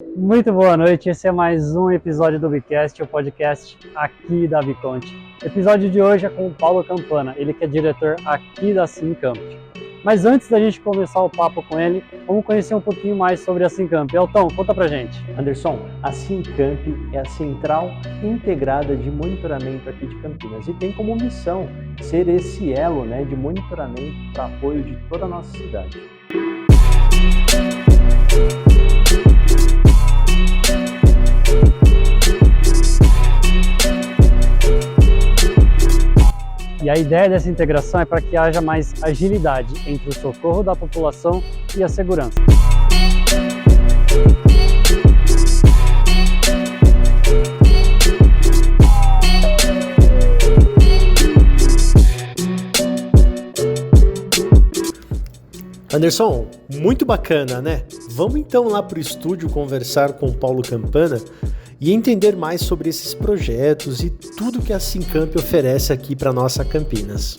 Muito boa noite, esse é mais um episódio do Bicast, o podcast aqui da Biconte. O episódio de hoje é com o Paulo Campana, ele que é diretor aqui da Sincamp. Mas antes da gente começar o papo com ele, vamos conhecer um pouquinho mais sobre a Sincamp. Elton, conta pra gente. Anderson, a Sincamp é a Central Integrada de Monitoramento aqui de Campinas e tem como missão ser esse elo, de monitoramento para apoio de toda a nossa cidade. E a ideia dessa integração é para que haja mais agilidade entre o socorro da população e a segurança. Anderson, muito bacana, né? Vamos então lá para o estúdio conversar com o Paulo Campana e entender mais sobre esses projetos e tudo que a Sincamp oferece aqui para nossa Campinas.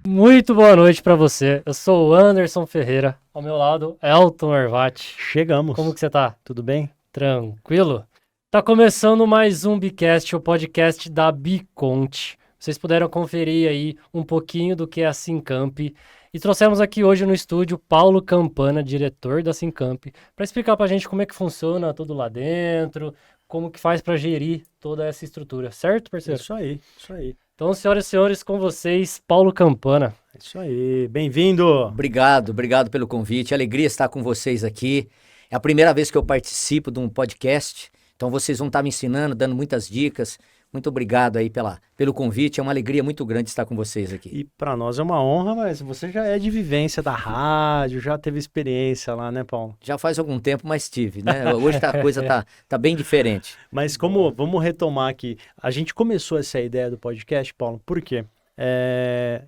Muito boa noite para você. Eu sou o Anderson Ferreira. Ao meu lado, Elton Ervati. Chegamos. Como que você tá? Tudo bem? Tranquilo? Tá começando mais um Bicast, o podcast da Biconte. Vocês puderam conferir aí um pouquinho do que é a Sincamp. E trouxemos aqui hoje no estúdio Paulo Campana, diretor da Sincamp, para explicar pra gente como é que funciona tudo lá dentro, como que faz para gerir toda essa estrutura. Certo, parceiro? Isso aí. Então, senhoras e senhores, com vocês, Paulo Campana. Isso aí, bem-vindo! Obrigado pelo convite, alegria estar com vocês aqui. É a primeira vez que eu participo de um podcast, então vocês vão estar me ensinando, dando muitas dicas. Muito obrigado aí pelo convite, é uma alegria muito grande estar com vocês aqui. E para nós é uma honra, mas você já é de vivência da rádio, já teve experiência lá, né, Paulo? Já faz algum tempo, mas tive, né? Hoje a coisa tá bem diferente. Mas vamos retomar aqui, a gente começou essa ideia do podcast, Paulo, por quê?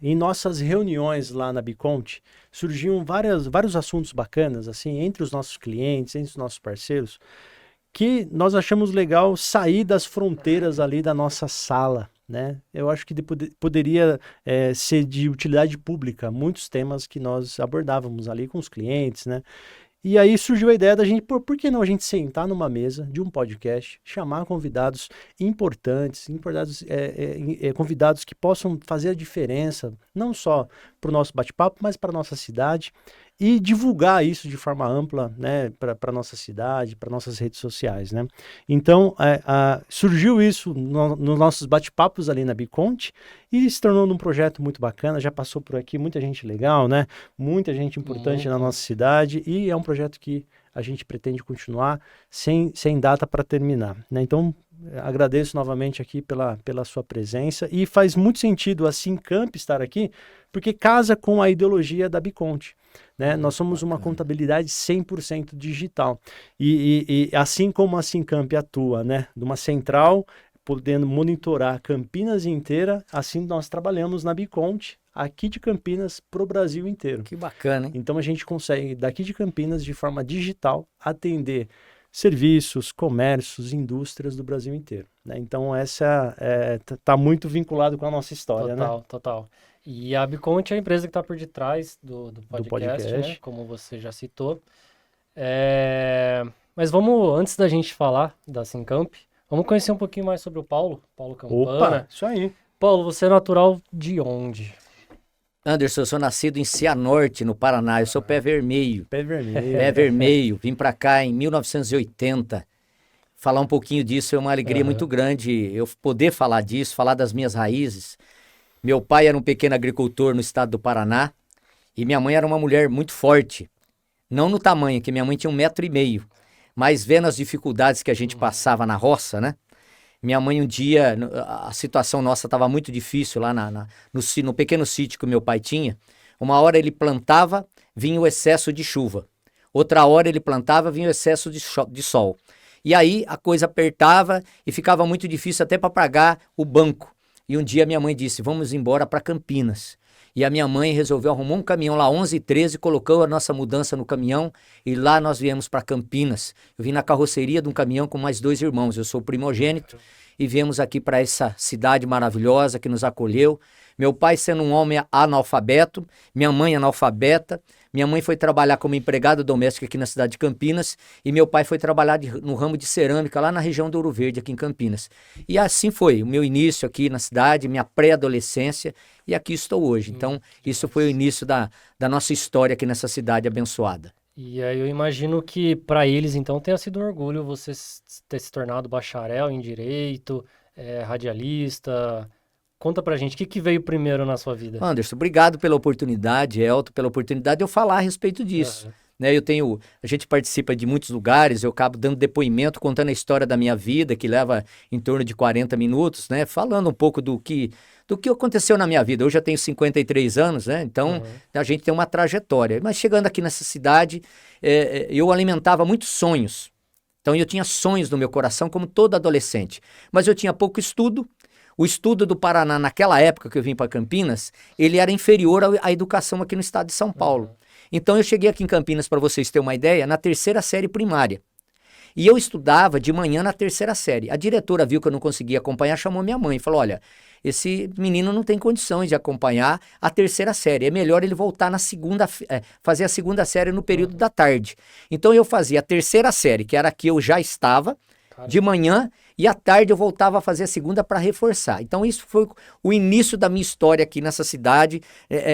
Em nossas reuniões lá na Biconte, surgiam vários assuntos bacanas, assim, entre os nossos clientes, entre os nossos parceiros, que nós achamos legal sair das fronteiras ali da nossa sala, né? Eu acho que poderia ser de utilidade pública, muitos temas que nós abordávamos ali com os clientes, né? E aí surgiu a ideia da gente, por que não a gente sentar numa mesa de um podcast, chamar convidados importantes, convidados que possam fazer a diferença, não só para o nosso bate-papo, mas para a nossa cidade, e divulgar isso de forma ampla, né, para a nossa cidade, para nossas redes sociais, né? Então, surgiu isso nos nossos bate-papos ali na Biconte e se tornou um projeto muito bacana, já passou por aqui muita gente legal, né? Muita gente importante na nossa cidade e é um projeto que a gente pretende continuar sem data para terminar, né? Então, agradeço novamente aqui pela sua presença e faz muito sentido a Sincamp estar aqui, porque casa com a ideologia da Biconte, né? Nós somos uma contabilidade 100% digital e assim como a Sincamp atua, né, numa central, podendo monitorar Campinas inteira, assim nós trabalhamos na Biconte, aqui de Campinas para o Brasil inteiro. Que bacana, hein? Então a gente consegue, daqui de Campinas, de forma digital, atender serviços, comércios, indústrias do Brasil inteiro, né? Então essa tá muito vinculado com a nossa história, Total. E a Biconte é a empresa que está por detrás do podcast, né? Como você já citou. Mas antes da gente falar da Sincamp, vamos conhecer um pouquinho mais sobre o Paulo Campana. Opa, isso aí. Paulo, você é natural de onde? Anderson, eu sou nascido em Cianorte, no Paraná, eu sou pé vermelho. Pé vermelho. Pé vermelho, vim para cá em 1980. Falar um pouquinho disso é uma alegria muito grande, eu poder falar disso, falar das minhas raízes. Meu pai era um pequeno agricultor no estado do Paraná e minha mãe era uma mulher muito forte. Não no tamanho, que minha mãe tinha 1,5 m, mas vendo as dificuldades que a gente passava na roça, né? Minha mãe um dia, a situação nossa estava muito difícil lá no pequeno sítio que o meu pai tinha. Uma hora ele plantava, vinha o excesso de chuva. Outra hora ele plantava, vinha o excesso de sol. E aí a coisa apertava e ficava muito difícil até para pagar o banco. E um dia minha mãe disse, vamos embora para Campinas. E a minha mãe resolveu arrumar um caminhão lá 11h13, colocou a nossa mudança no caminhão e lá nós viemos para Campinas. Eu vim na carroceria de um caminhão com mais 2 irmãos, eu sou primogênito. e viemos aqui para essa cidade maravilhosa que nos acolheu. Meu pai sendo um homem analfabeto, minha mãe analfabeta. Minha mãe foi trabalhar como empregada doméstica aqui na cidade de Campinas e meu pai foi trabalhar no ramo de cerâmica lá na região do Ouro Verde, aqui em Campinas. E assim foi o meu início aqui na cidade, minha pré-adolescência, e aqui estou hoje. Então, isso foi o início da nossa história aqui nessa cidade abençoada. E aí eu imagino que para eles, então, tenha sido um orgulho você ter se tornado bacharel em Direito, radialista. Conta pra gente, o que veio primeiro na sua vida? Anderson, obrigado pela oportunidade, Elton, pela oportunidade de eu falar a respeito disso. Né, a gente participa de muitos lugares, eu acabo dando depoimento, contando a história da minha vida, que leva em torno de 40 minutos, né, falando um pouco do que aconteceu na minha vida. Hoje eu tenho 53 anos, né, então a gente tem uma trajetória. Mas chegando aqui nessa cidade, eu alimentava muitos sonhos. Então eu tinha sonhos no meu coração, como todo adolescente. Mas eu tinha pouco estudo. O estudo do Paraná, naquela época que eu vim para Campinas, ele era inferior à educação aqui no estado de São Paulo. Então eu cheguei aqui em Campinas, para vocês terem uma ideia, na 3ª série primária. E eu estudava de manhã na 3ª série. A diretora viu que eu não conseguia acompanhar, chamou minha mãe e falou, olha, esse menino não tem condições de acompanhar a 3ª série. É melhor ele voltar fazer a 2ª série no período da tarde. Então eu fazia a 3ª série, que era a que eu já estava, de manhã, e à tarde eu voltava a fazer a 2ª para reforçar. Então isso foi o início da minha história aqui nessa cidade,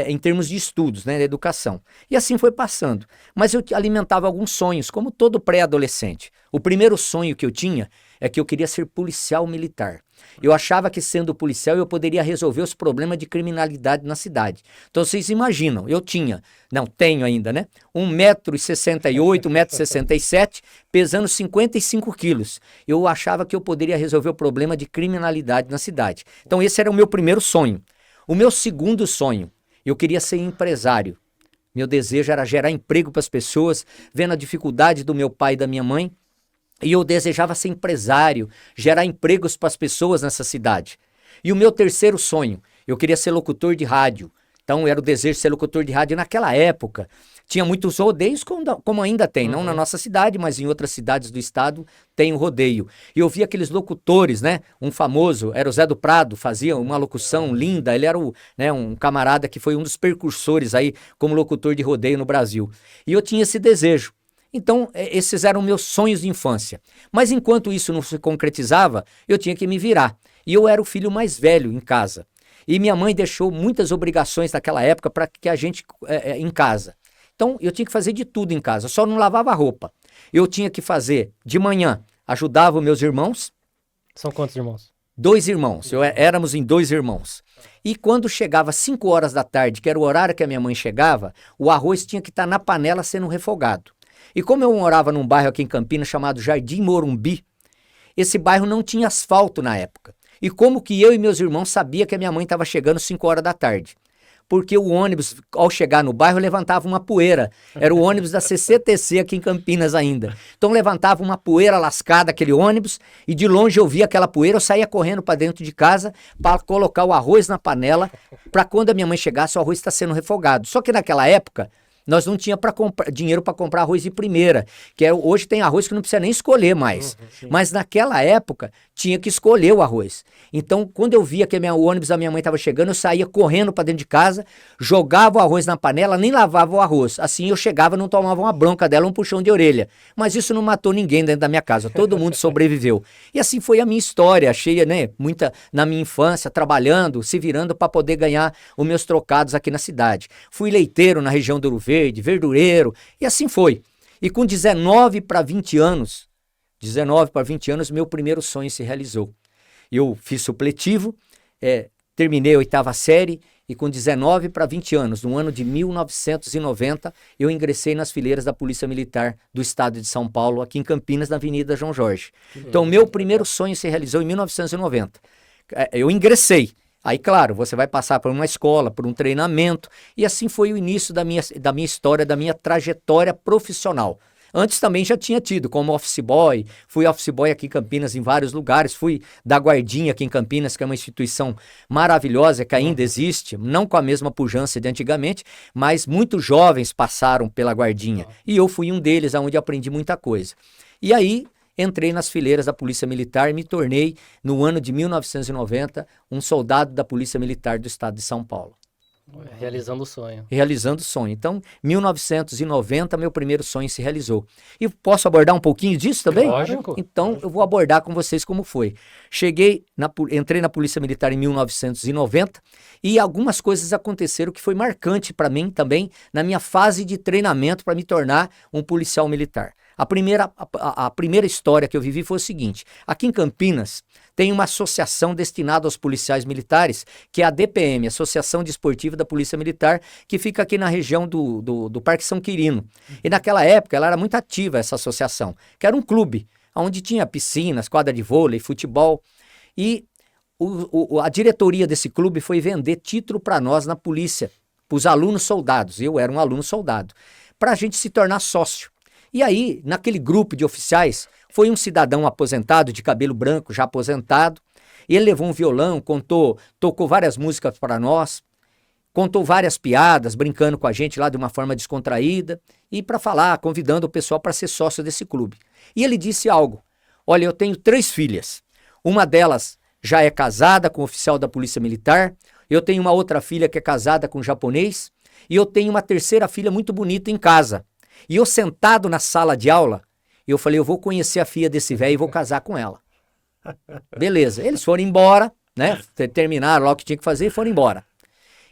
em termos de estudos, né, de educação. E assim foi passando. Mas eu alimentava alguns sonhos, como todo pré-adolescente. O primeiro sonho que eu tinha é que eu queria ser policial militar. Eu achava que sendo policial eu poderia resolver os problemas de criminalidade na cidade. Então vocês imaginam, tenho ainda, né? 1,68 m, 1,67 m, pesando 55 quilos. Eu achava que eu poderia resolver o problema de criminalidade na cidade. Então esse era o meu primeiro sonho. O meu segundo sonho, eu queria ser empresário. Meu desejo era gerar emprego para as pessoas, vendo a dificuldade do meu pai e da minha mãe. E eu desejava ser empresário, gerar empregos para as pessoas nessa cidade. E o meu terceiro sonho, eu queria ser locutor de rádio. Então era o desejo de ser locutor de rádio. Naquela época, tinha muitos rodeios, como ainda tem. Não na nossa cidade, mas em outras cidades do estado tem um rodeio. E eu via aqueles locutores, né? Um famoso, era o Zé do Prado, fazia uma locução linda. Ele era um camarada que foi um dos precursores aí como locutor de rodeio no Brasil. E eu tinha esse desejo. Então, esses eram meus sonhos de infância. Mas enquanto isso não se concretizava, eu tinha que me virar. E eu era o filho mais velho em casa. E minha mãe deixou muitas obrigações naquela época para que a gente em casa. Então, eu tinha que fazer de tudo em casa, só não lavava roupa. Eu tinha que fazer de manhã, ajudava meus irmãos. São quantos irmãos? 2 irmãos, éramos em 2 irmãos. E quando chegava 5 horas da tarde, que era o horário que a minha mãe chegava, o arroz tinha que estar na panela sendo refogado. E como eu morava num bairro aqui em Campinas chamado Jardim Morumbi, esse bairro não tinha asfalto na época. E como que eu e meus irmãos sabia que a minha mãe estava chegando 5 horas da tarde? Porque o ônibus, ao chegar no bairro, levantava uma poeira. Era o ônibus da CCTC aqui em Campinas ainda. Então levantava uma poeira lascada aquele ônibus e de longe eu via aquela poeira, eu saía correndo para dentro de casa para colocar o arroz na panela para quando a minha mãe chegasse o arroz está sendo refogado. Só que naquela época nós não tínhamos dinheiro para comprar arroz de primeira, hoje tem arroz que não precisa nem escolher mais. Mas naquela época tinha que escolher o arroz. Então, quando eu via que o ônibus da minha mãe estava chegando, eu saía correndo para dentro de casa, jogava o arroz na panela, nem lavava o arroz. Assim eu chegava e não tomava uma bronca dela, um puxão de orelha. Mas isso não matou ninguém dentro da minha casa, todo mundo sobreviveu. E assim foi a minha história, cheia, né, muita na minha infância, trabalhando, se virando para poder ganhar os meus trocados aqui na cidade. Fui leiteiro na região do Ouro Verde, verdureiro, e assim foi. E com 19 para 20 anos, meu primeiro sonho se realizou. Eu fiz supletivo, terminei a 8ª série e com 19 para 20 anos, no ano de 1990, eu ingressei nas fileiras da Polícia Militar do Estado de São Paulo, aqui em Campinas, na Avenida João Jorge. Então, meu primeiro sonho se realizou em 1990. Eu ingressei. Aí, claro, você vai passar por uma escola, por um treinamento, e assim foi o início da minha história, da minha trajetória profissional. Antes também já tinha tido como office boy, fui office boy aqui em Campinas em vários lugares, fui da Guardinha aqui em Campinas, que é uma instituição maravilhosa que ainda existe, não com a mesma pujança de antigamente, mas muitos jovens passaram pela Guardinha, e eu fui um deles, onde aprendi muita coisa. E aí entrei nas fileiras da Polícia Militar e me tornei, no ano de 1990, um soldado da Polícia Militar do Estado de São Paulo. Realizando o sonho. Realizando o sonho. Então, 1990, meu primeiro sonho se realizou. E posso abordar um pouquinho disso também? Lógico. Então, eu vou abordar com vocês como foi. Entrei na Polícia Militar em 1990 e algumas coisas aconteceram que foi marcante para mim também na minha fase de treinamento para me tornar um policial militar. A primeira história que eu vivi foi o seguinte: aqui em Campinas tem uma associação destinada aos policiais militares, que é a DPM, Associação Desportiva da Polícia Militar, que fica aqui na região do Parque São Quirino. E naquela época ela era muito ativa, essa associação, que era um clube, onde tinha piscinas, quadra de vôlei, futebol. E a diretoria desse clube foi vender título para nós na polícia, para os alunos soldados. Eu era um aluno soldado, para a gente se tornar sócio. E aí, naquele grupo de oficiais, foi um cidadão aposentado, de cabelo branco, já aposentado. Ele levou um violão, tocou várias músicas para nós, contou várias piadas, brincando com a gente lá de uma forma descontraída, e para falar, convidando o pessoal para ser sócio desse clube. E ele disse algo: olha, eu tenho 3 filhas. Uma delas já é casada com um oficial da Polícia Militar, eu tenho uma outra filha que é casada com um japonês, e eu tenho uma terceira filha muito bonita em casa. E eu sentado na sala de aula, eu falei, eu vou conhecer a filha desse velho e vou casar com ela. Beleza, eles foram embora, né? Terminaram lá o que tinha que fazer e foram embora.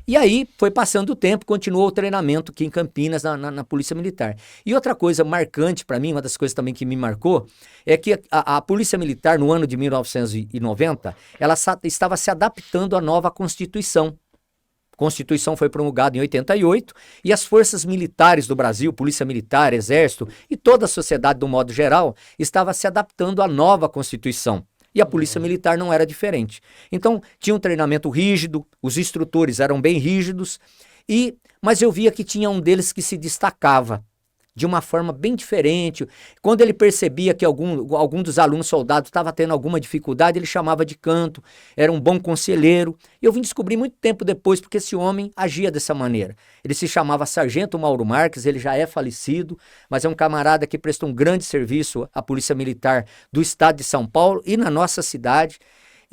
E aí foi passando o tempo, continuou o treinamento aqui em Campinas, na Polícia Militar. E outra coisa marcante para mim, uma das coisas também que me marcou, é que a Polícia Militar, no ano de 1990, ela estava se adaptando à nova Constituição. A Constituição foi promulgada em 88 e as forças militares do Brasil, Polícia Militar, Exército e toda a sociedade do modo geral, estava se adaptando à nova Constituição. E a Polícia Militar não era diferente. Então, tinha um treinamento rígido, os instrutores eram bem rígidos, mas eu via que tinha um deles que se destacava de uma forma bem diferente. Quando ele percebia que algum dos alunos soldados estava tendo alguma dificuldade, ele chamava de canto, era um bom conselheiro. Eu vim descobrir muito tempo depois porque esse homem agia dessa maneira. Ele se chamava Sargento Mauro Marques, ele já é falecido, mas é um camarada que prestou um grande serviço à Polícia Militar do Estado de São Paulo e na nossa cidade.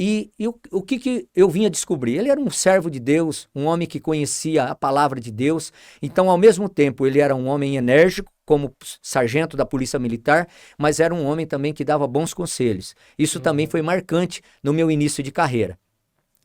E o que eu vinha descobrir? Ele era um servo de Deus, um homem que conhecia a palavra de Deus. Então, ao mesmo tempo, ele era um homem enérgico, como sargento da Polícia Militar, mas era um homem também que dava bons conselhos. Isso também foi marcante no meu início de carreira.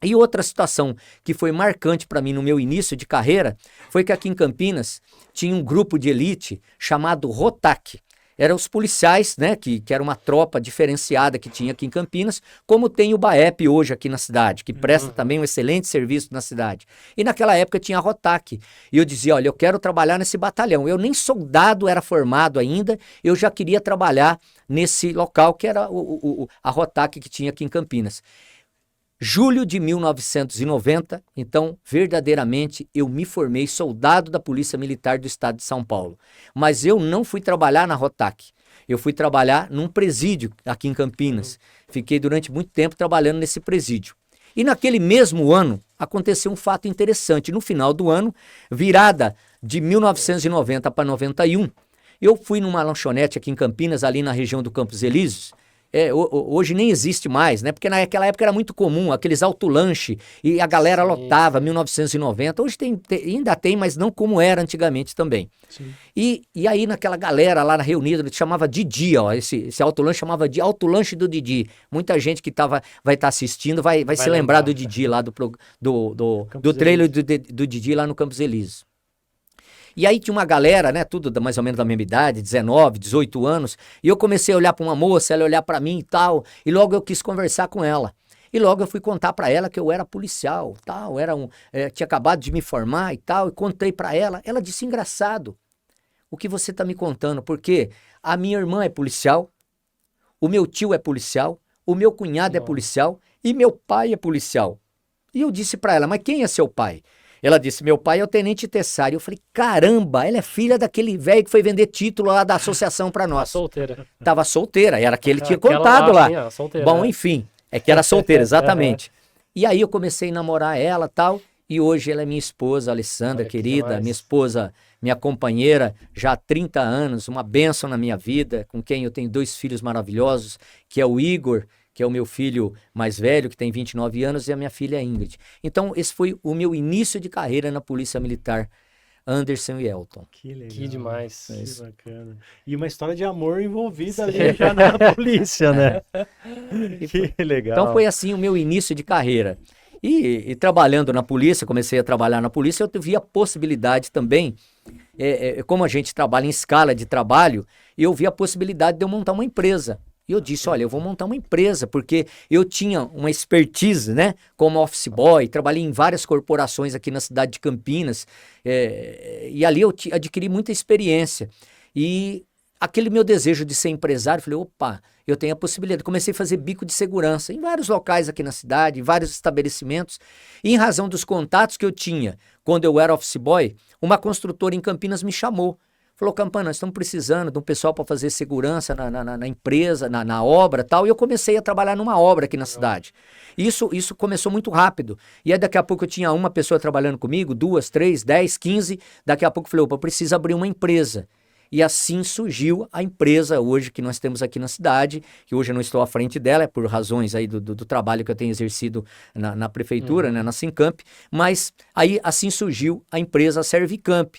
E outra situação que foi marcante para mim no meu início de carreira foi que aqui em Campinas tinha um grupo de elite chamado ROTAC. Eram os policiais, né, que era uma tropa diferenciada que tinha aqui em Campinas, como tem o BAEP hoje aqui na cidade, que presta também um excelente serviço na cidade. E naquela época tinha a ROTAC. E eu dizia, olha, eu quero trabalhar nesse batalhão. Eu nem soldado era formado ainda, eu já queria trabalhar nesse local que era a ROTAC que tinha aqui em Campinas. Julho de 1990, então, verdadeiramente, eu me formei soldado da Polícia Militar do Estado de São Paulo. Mas eu não fui trabalhar na ROTAC. Eu fui trabalhar num presídio aqui em Campinas. Fiquei durante muito tempo trabalhando nesse presídio. E naquele mesmo ano, aconteceu um fato interessante. No final do ano, virada de 1990 para 91, eu fui numa lanchonete aqui em Campinas, ali na região do Campos Elíseos. Hoje nem existe mais, né? Porque naquela época era muito comum, aqueles autolanche, e a galera lotava, 1990. Hoje ainda tem, mas não como era antigamente também. E aí naquela galera lá reunida, chamava Didi, ó, esse autolanche chamava de autolanche do Didi. Muita gente que vai estar assistindo vai se lembrar do Didi lá, do trailer do Didi lá no Campos Elíseos. E aí tinha uma galera, né, tudo mais ou menos da mesma idade, 19, 18 anos, e eu comecei a olhar para uma moça, ela olhar para mim e tal, e logo eu quis conversar com ela. E logo eu fui contar para ela que eu era policial, tal, tinha acabado de me formar e tal, e contei para ela. Ela disse, engraçado, o que você está me contando, porque a minha irmã é policial, o meu tio é policial, o meu cunhado é policial e meu pai é policial. E eu disse para ela, mas quem é seu pai? Ela disse, meu pai é o Tenente Tessari. Eu falei, caramba, ela é filha daquele velho que foi vender título lá da associação para nós. Solteira. Tava solteira, era que ele tinha contado lá. Solteira, bom, enfim, é que era solteira, exatamente. E aí eu comecei a namorar ela e tal, E hoje ela é minha esposa, Alessandra, Olha que querida, demais. minha esposa, minha companheira, já há 30 anos, uma bênção na minha vida, com quem eu tenho 2 filhos maravilhosos, que é o Igor, que é o meu filho mais velho, que tem 29 anos, e a minha filha Ingrid. Então, esse foi o meu início de carreira na Polícia Militar, Anderson e Elton. Que legal. Que demais. Que bacana. E uma história de amor envolvida ali já na polícia, né? Que legal. Então foi assim o meu início de carreira. E trabalhando na polícia, comecei a trabalhar na polícia, eu vi a possibilidade também, como a gente trabalha em escala de trabalho, eu vi a possibilidade de eu montar uma empresa. E eu disse, olha, eu vou montar uma empresa, porque eu tinha uma expertise, né, como office boy, trabalhei em várias corporações aqui na cidade de Campinas, e ali eu adquiri muita experiência. E aquele meu desejo de ser empresário, falei, opa, eu tenho a possibilidade. Comecei a fazer bico de segurança em vários locais aqui na cidade, em vários estabelecimentos, e em razão dos contatos que eu tinha quando eu era office boy, uma construtora em Campinas me chamou. Falou, Campana, nós estamos precisando de um pessoal para fazer segurança na empresa, na obra e tal. E eu comecei a trabalhar numa obra aqui na cidade. Isso começou muito rápido. E aí daqui a pouco eu tinha uma pessoa trabalhando comigo, 2, 3, 10, 15. Daqui a pouco eu falei, opa, eu preciso abrir uma empresa. E assim surgiu a empresa hoje que nós temos aqui na cidade, que hoje eu não estou à frente dela, é por razões aí do trabalho que eu tenho exercido na prefeitura, né, na Sincamp. Mas aí assim surgiu a empresa Servicamp,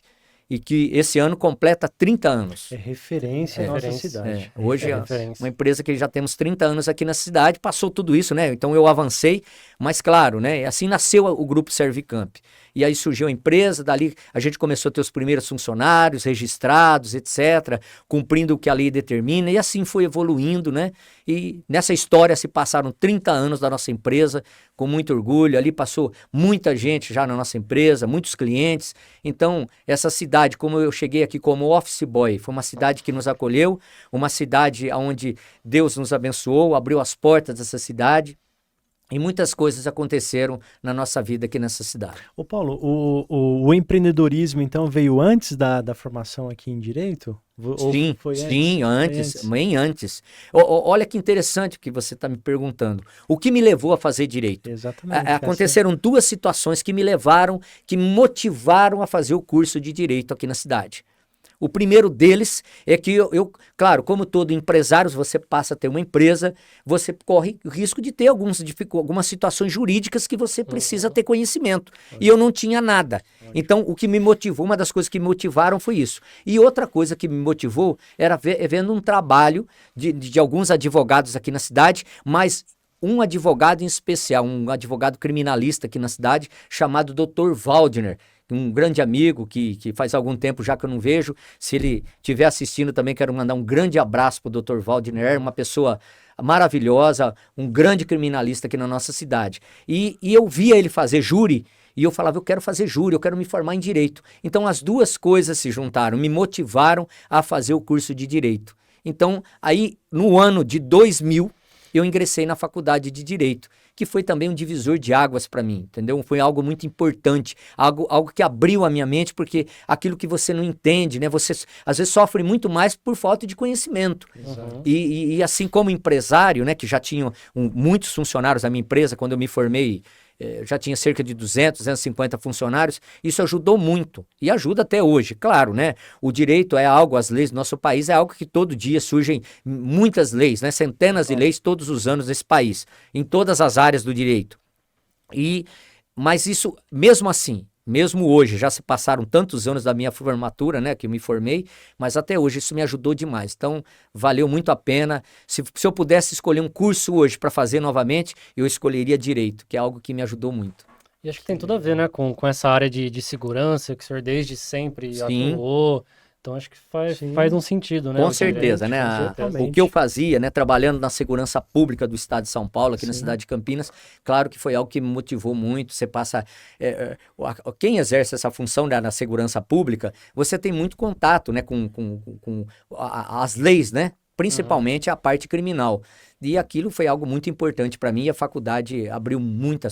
e que esse ano completa 30 anos. É referência na nossa cidade. Hoje é referência. uma empresa que já temos 30 anos aqui na cidade, passou tudo isso, né? Então eu avancei, mas claro, né? Assim nasceu o grupo Servicamp. E aí surgiu a empresa, dali a gente começou a ter os primeiros funcionários registrados, etc., cumprindo o que a lei determina, e assim foi evoluindo, né? E nessa história se passaram 30 anos da nossa empresa, com muito orgulho. Ali passou muita gente já na nossa empresa, muitos clientes. Então, essa cidade, como eu cheguei aqui como office boy, foi uma cidade que nos acolheu, uma cidade onde Deus nos abençoou, abriu as portas dessa cidade. E muitas coisas aconteceram na nossa vida aqui nessa cidade. Ô Paulo, o empreendedorismo então veio antes da formação aqui em Direito? Sim, Foi sim, antes? bem antes. Olha que interessante o que você está me perguntando. O que me levou a fazer Direito? Exatamente. Aconteceram 2 situações que me levaram, que me motivaram a fazer o curso de Direito aqui na cidade. O primeiro deles é que claro, como todo empresário, você passa a ter uma empresa, você corre o risco de ter algumas situações jurídicas que você precisa ter conhecimento. E eu não tinha nada. Então, o que me motivou, uma das coisas que me motivaram foi isso. E outra coisa que me motivou era vendo um trabalho de alguns advogados aqui na cidade, mas um advogado em especial, um advogado criminalista aqui na cidade, chamado Dr. Waldner, um grande amigo que faz algum tempo já que eu não vejo. Se ele estiver assistindo também, quero mandar um grande abraço para o Dr. Waldner, uma pessoa maravilhosa, um grande criminalista aqui na nossa cidade. E eu via ele fazer júri, e eu falava, eu quero fazer júri, eu quero me formar em Direito. Então as duas coisas se juntaram, me motivaram a fazer o curso de Direito. Então, aí no ano de 2000, eu ingressei na faculdade de Direito, que foi também um divisor de águas para mim, entendeu? Foi algo muito importante, algo que abriu a minha mente, porque aquilo que você não entende, né? Você às vezes sofre muito mais por falta de conhecimento. E assim como empresário, né? Que já tinha muitos funcionários na minha empresa, quando eu me formei, já tinha cerca de 200, 250 funcionários, isso ajudou muito, e ajuda até hoje, claro, né? O direito é algo, as leis do nosso país é algo que todo dia surgem muitas leis, né? Centenas de leis todos os anos nesse país, em todas as áreas do direito. Mas isso, mesmo assim, mesmo hoje, já se passaram tantos anos da minha formatura, né, que eu me formei, mas até hoje isso me ajudou demais. Então, valeu muito a pena. Se eu pudesse escolher um curso hoje para fazer novamente, eu escolheria Direito, que é algo que me ajudou muito. E acho que tem tudo a ver, né, com essa área de segurança, que o senhor desde sempre Sim. atuou. Então, acho que faz um sentido, né? Com certeza, né? O que eu fazia, né, trabalhando na segurança pública do estado de São Paulo, aqui na cidade de Campinas, claro que foi algo que me motivou muito. Você passa... quem exerce essa função, né, na segurança pública, você tem muito contato, né, com as leis, né? Principalmente a parte criminal. E aquilo foi algo muito importante para mim, e a faculdade abriu muito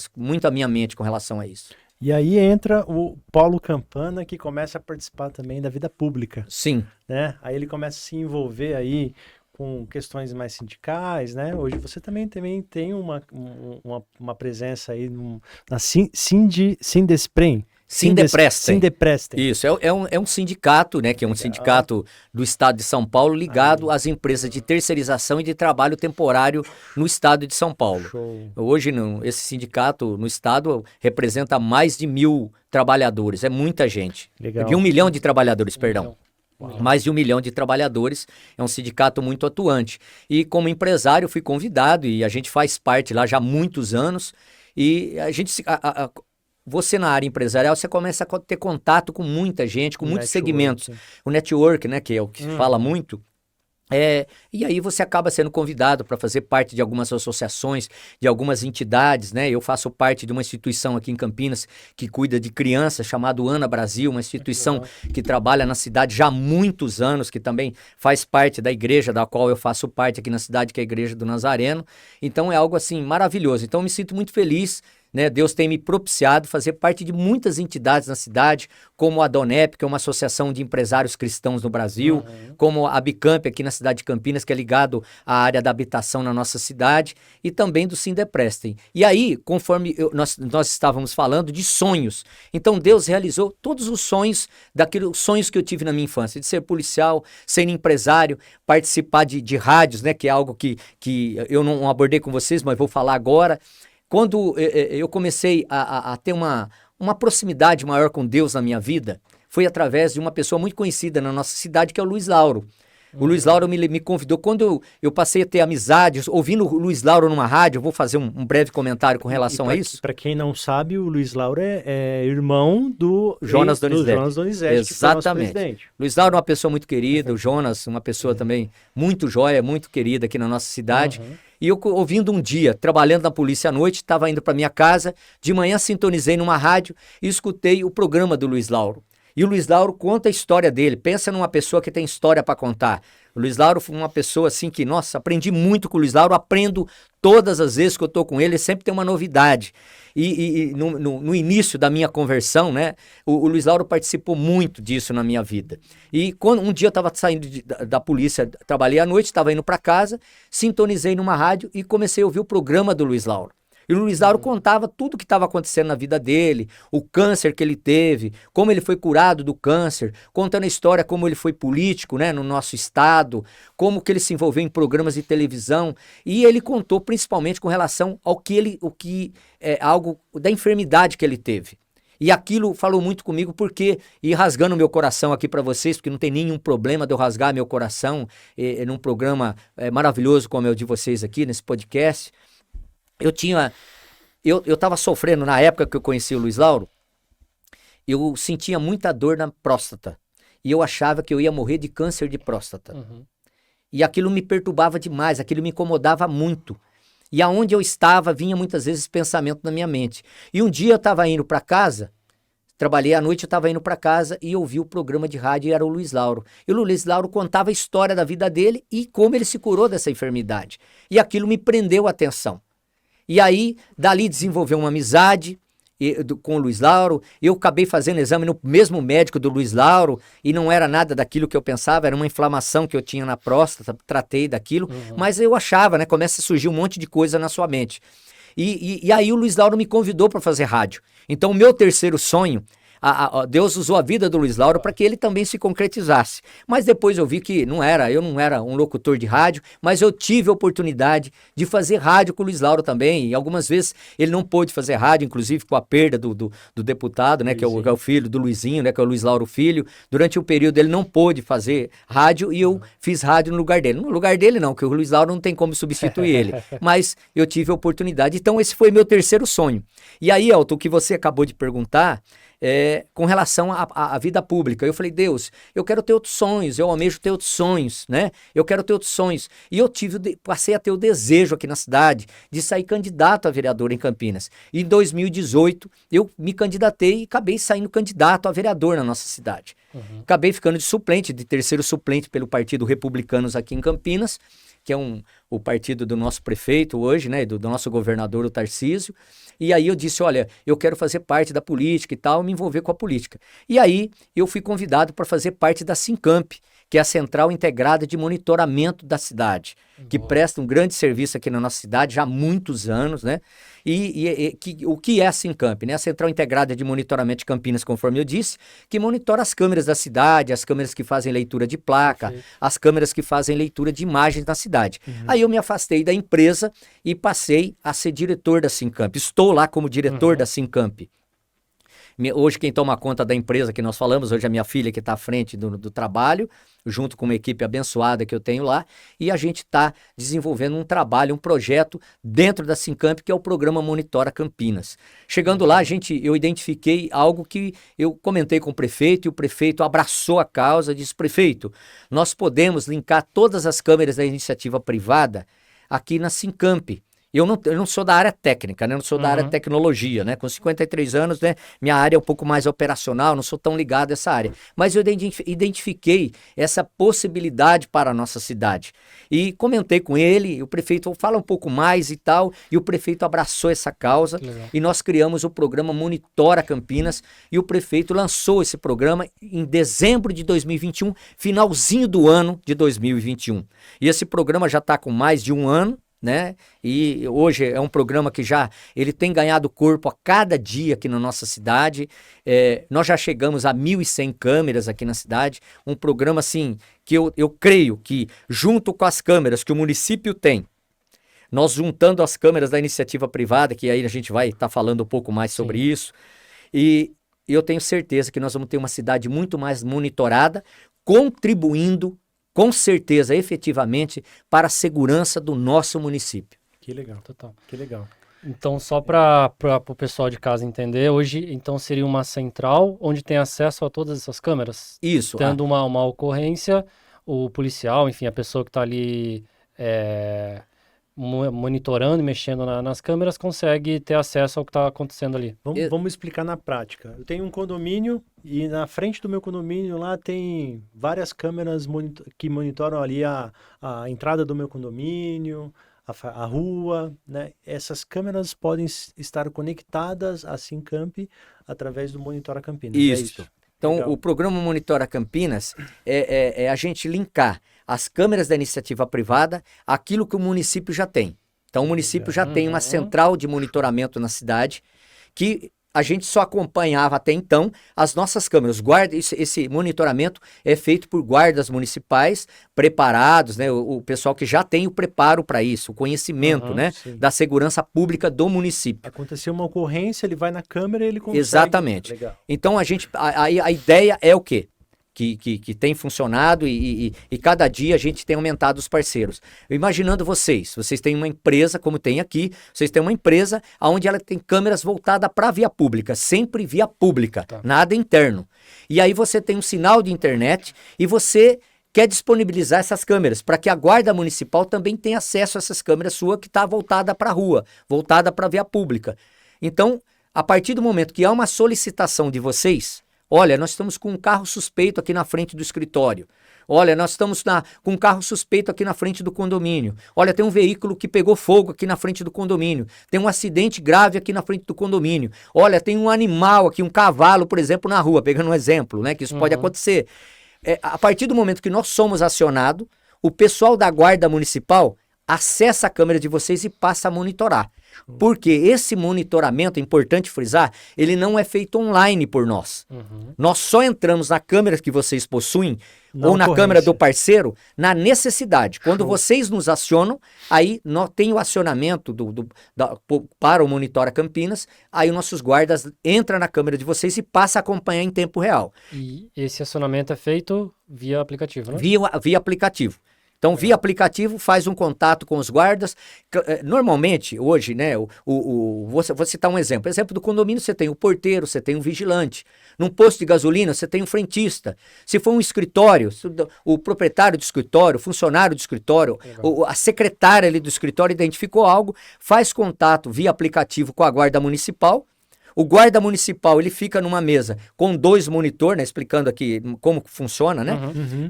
a minha mente com relação a isso. E aí entra o Paulo Campana, que começa a participar também da vida pública. Sim. Né? Aí ele começa a se envolver aí com questões mais sindicais, né? Hoje você também tem uma presença aí na Sindesprem. Sindeprestem. Isso, é um sindicato, né, que é um sindicato do estado de São Paulo ligado às empresas de terceirização e de trabalho temporário no estado de São Paulo. Show. Hoje, esse sindicato no estado representa mais de 1.000 trabalhadores, é muita gente. Legal. De 1 milhão de trabalhadores, perdão. Uau. Mais de 1 milhão de trabalhadores, é um sindicato muito atuante. E como empresário fui convidado e a gente faz parte lá já há muitos anos e a gente... Você na área empresarial, você começa a ter contato com muita gente, com muitos segmentos. O network, né, que é o que se fala muito. E aí você acaba sendo convidado para fazer parte de algumas associações, de algumas entidades, né? Eu faço parte de uma instituição aqui em Campinas que cuida de crianças, chamado Ana Brasil, uma instituição que trabalha na cidade já há muitos anos, que também faz parte da igreja da qual eu faço parte aqui na cidade, que é a Igreja do Nazareno. Então é algo assim maravilhoso. Então eu me sinto muito feliz, né? Deus tem me propiciado fazer parte de muitas entidades na cidade, como a DONEP, que é uma associação de empresários cristãos no Brasil, como a Bicamp aqui na cidade de Campinas, que é ligado à área da habitação na nossa cidade, e também do Sindeprestem. E aí, conforme nós estávamos falando de sonhos, então Deus realizou todos os sonhos, sonhos que eu tive na minha infância, de ser policial, ser empresário, participar de rádios, né, que é algo que eu não abordei com vocês, mas vou falar agora. Quando eu comecei a ter uma proximidade maior com Deus na minha vida, foi através de uma pessoa muito conhecida na nossa cidade, que é o Luiz Lauro. O Luiz Lauro me convidou. Quando eu passei a ter amizades, ouvindo o Luiz Lauro numa rádio, eu vou fazer um breve comentário com relação a isso. Para quem não sabe, o Luiz Lauro é irmão do Jonas Donizete. Exatamente. Luiz Lauro é uma pessoa muito querida, o Jonas, uma pessoa também muito joia, muito querida aqui na nossa cidade. E eu, ouvindo um dia, trabalhando na polícia à noite, estava indo para minha casa, de manhã sintonizei numa rádio e escutei o programa do Luiz Lauro. E o Luiz Lauro conta a história dele. Pensa numa pessoa que tem história para contar. O Luiz Lauro foi uma pessoa assim que, nossa, aprendi muito com o Luiz Lauro, aprendo todas as vezes que eu estou com ele sempre tem uma novidade. E no início da minha conversão, né, o Luiz Lauro participou muito disso na minha vida. E quando um dia eu estava saindo da polícia, trabalhei à noite, estava indo para casa, sintonizei numa rádio e comecei a ouvir o programa do Luiz Lauro. E o Luiz Lauro contava tudo o que estava acontecendo na vida dele, o câncer que ele teve, como ele foi curado do câncer, contando a história como ele foi político, né, no nosso estado, como que ele se envolveu em programas de televisão, e ele contou principalmente com relação ao algo da enfermidade que ele teve. E aquilo falou muito comigo porque, e rasgando meu coração aqui para vocês, porque não tem nenhum problema de eu rasgar meu coração num programa maravilhoso como é o de vocês aqui, nesse podcast. Eu estava sofrendo, na época que eu conheci o Luiz Lauro, eu sentia muita dor na próstata. E eu achava que eu ia morrer de câncer de próstata. E aquilo me perturbava demais, aquilo me incomodava muito. E aonde eu estava, vinha muitas vezes pensamento na minha mente. E um dia eu estava indo para casa, trabalhei à noite, eu estava indo para casa e ouvi o programa de rádio e era o Luiz Lauro. E o Luiz Lauro contava a história da vida dele e como ele se curou dessa enfermidade. E aquilo me prendeu a atenção. E aí, dali desenvolveu uma amizade com o Luiz Lauro. Eu acabei fazendo exame no mesmo médico do Luiz Lauro e não era nada daquilo que eu pensava, era uma inflamação que eu tinha na próstata, tratei daquilo, mas eu achava, né, começa a surgir um monte de coisa na sua mente. E aí o Luiz Lauro me convidou para fazer rádio. Então o meu terceiro sonho, Deus usou a vida do Luiz Lauro para que ele também se concretizasse. Mas depois eu vi que eu não era um locutor de rádio, mas eu tive a oportunidade de fazer rádio com o Luiz Lauro também. E algumas vezes ele não pôde fazer rádio, inclusive com a perda do deputado, né, que é o filho do Luizinho, né, que é o Luiz Lauro Filho. Durante um período ele não pôde fazer rádio e eu fiz rádio no lugar dele. No lugar dele não, porque o Luiz Lauro não tem como substituir ele. Mas eu tive a oportunidade. Então esse foi meu terceiro sonho. E aí, Elton, o que você acabou de perguntar, com relação à vida pública. Eu falei, Deus, eu quero ter outros sonhos, eu almejo ter outros sonhos, né? Eu quero ter outros sonhos. E eu passei a ter o desejo aqui na cidade de sair candidato a vereador em Campinas. E em 2018, eu me candidatei e acabei saindo candidato a vereador na nossa cidade. Acabei ficando de terceiro suplente pelo Partido Republicanos aqui em Campinas, que é o partido do nosso prefeito hoje, né, do nosso governador, o Tarcísio. E aí eu disse, olha, eu quero fazer parte da política e tal, me envolver com a política. E aí eu fui convidado para fazer parte da Sincamp, que é a Central Integrada de Monitoramento da cidade, que presta um grande serviço aqui na nossa cidade já há muitos anos, né? O que é a Sincamp, né? A Central Integrada de Monitoramento de Campinas, conforme eu disse, que monitora as câmeras da cidade, as câmeras que fazem leitura de placa, Perfeito. as câmeras que fazem leitura de imagens na cidade. Aí eu me afastei da empresa e passei a ser diretor da Sincamp. Estou lá como diretor da Sincamp. Hoje quem toma conta da empresa que nós falamos, hoje é a minha filha que está à frente do trabalho, junto com uma equipe abençoada que eu tenho lá, e a gente está desenvolvendo um trabalho, um projeto dentro da Sincamp, que é o programa Monitora Campinas. Chegando lá, eu identifiquei algo que eu comentei com o prefeito, e o prefeito abraçou a causa, disse: prefeito, nós podemos linkar todas as câmeras da iniciativa privada aqui na Sincamp. Eu não sou da área técnica, né? Eu não sou da área de tecnologia, né? Com 53 anos, né? Minha área é um pouco mais operacional, não sou tão ligado a essa área. Mas eu identifiquei essa possibilidade para a nossa cidade. E comentei com ele, o prefeito fala um pouco mais e tal, e o prefeito abraçou essa causa, e nós criamos o programa Monitora Campinas, e o prefeito lançou esse programa em dezembro de 2021, finalzinho do ano de 2021. E esse programa já está com mais de um ano, né? E hoje é um programa que ele tem ganhado corpo a cada dia aqui na nossa cidade. Nós já chegamos a 1.100 câmeras aqui na cidade, um programa assim que eu creio que, junto com as câmeras que o município tem, nós juntando as câmeras da iniciativa privada, que aí a gente vai estar falando um pouco mais sobre isso, e eu tenho certeza que nós vamos ter uma cidade muito mais monitorada, contribuindo com certeza, efetivamente, para a segurança do nosso município. Que legal. Total. Que legal. Então, só para o pessoal de casa entender, hoje, então, seria uma central onde tem acesso a todas essas câmeras? Isso. Tendo uma ocorrência, o policial, enfim, a pessoa que está ali monitorando e mexendo nas câmeras consegue ter acesso ao que está acontecendo ali. Vamos explicar na prática. Eu tenho um condomínio e na frente do meu condomínio lá tem várias câmeras que monitoram ali a entrada do meu condomínio, a rua, né? Essas câmeras podem estar conectadas à Sincamp através do Monitora Campinas. Isso. Então, Legal. o programa Monitora Campinas é a gente linkar as câmeras da iniciativa privada àquilo que o município já tem. Então, o município já tem uma central de monitoramento na cidade que a gente só acompanhava até então as nossas câmeras. Esse monitoramento é feito por guardas municipais preparados, né? O pessoal que já tem o preparo para isso, o conhecimento, né? Sim. Da segurança pública do município. Aconteceu uma ocorrência, ele vai na câmera e ele consegue... Exatamente. Legal. Então, a ideia é o quê? Que tem funcionado e cada dia a gente tem aumentado os parceiros. Imaginando vocês têm uma empresa, como tem aqui, vocês têm uma empresa onde ela tem câmeras voltadas para a via pública, sempre via pública, nada interno. E aí você tem um sinal de internet e você quer disponibilizar essas câmeras para que a guarda municipal também tenha acesso a essas câmeras suas que está voltada para a rua, voltada para a via pública. Então, a partir do momento que há uma solicitação de vocês, olha, nós estamos com um carro suspeito aqui na frente do escritório. Olha, nós estamos com um carro suspeito aqui na frente do condomínio. Olha, tem um veículo que pegou fogo aqui na frente do condomínio. Tem um acidente grave aqui na frente do condomínio. Olha, tem um animal aqui, um cavalo, por exemplo, na rua, pegando um exemplo, né, que isso pode acontecer. A partir do momento que nós somos acionados, o pessoal da guarda municipal acessa a câmera de vocês e passa a monitorar. Porque esse monitoramento, é importante frisar, ele não é feito online por nós. Nós só entramos na câmera que vocês possuem ou na câmera do parceiro na necessidade. Quando vocês nos acionam, aí tem o acionamento para o Monitora Campinas, aí os nossos guardas entram na câmera de vocês e passam a acompanhar em tempo real. E esse acionamento é feito via aplicativo, né? Via aplicativo. Então, via aplicativo, faz um contato com os guardas. Normalmente, hoje, né, vou citar um exemplo. Exemplo do condomínio, você tem o porteiro, você tem um vigilante. Num posto de gasolina, você tem um frentista. Se for um escritório, o proprietário do escritório, o funcionário do escritório, a secretária ali do escritório identificou algo, faz contato via aplicativo com a guarda municipal. O guarda municipal, ele fica numa mesa com 2 monitores, né, explicando aqui como funciona, né?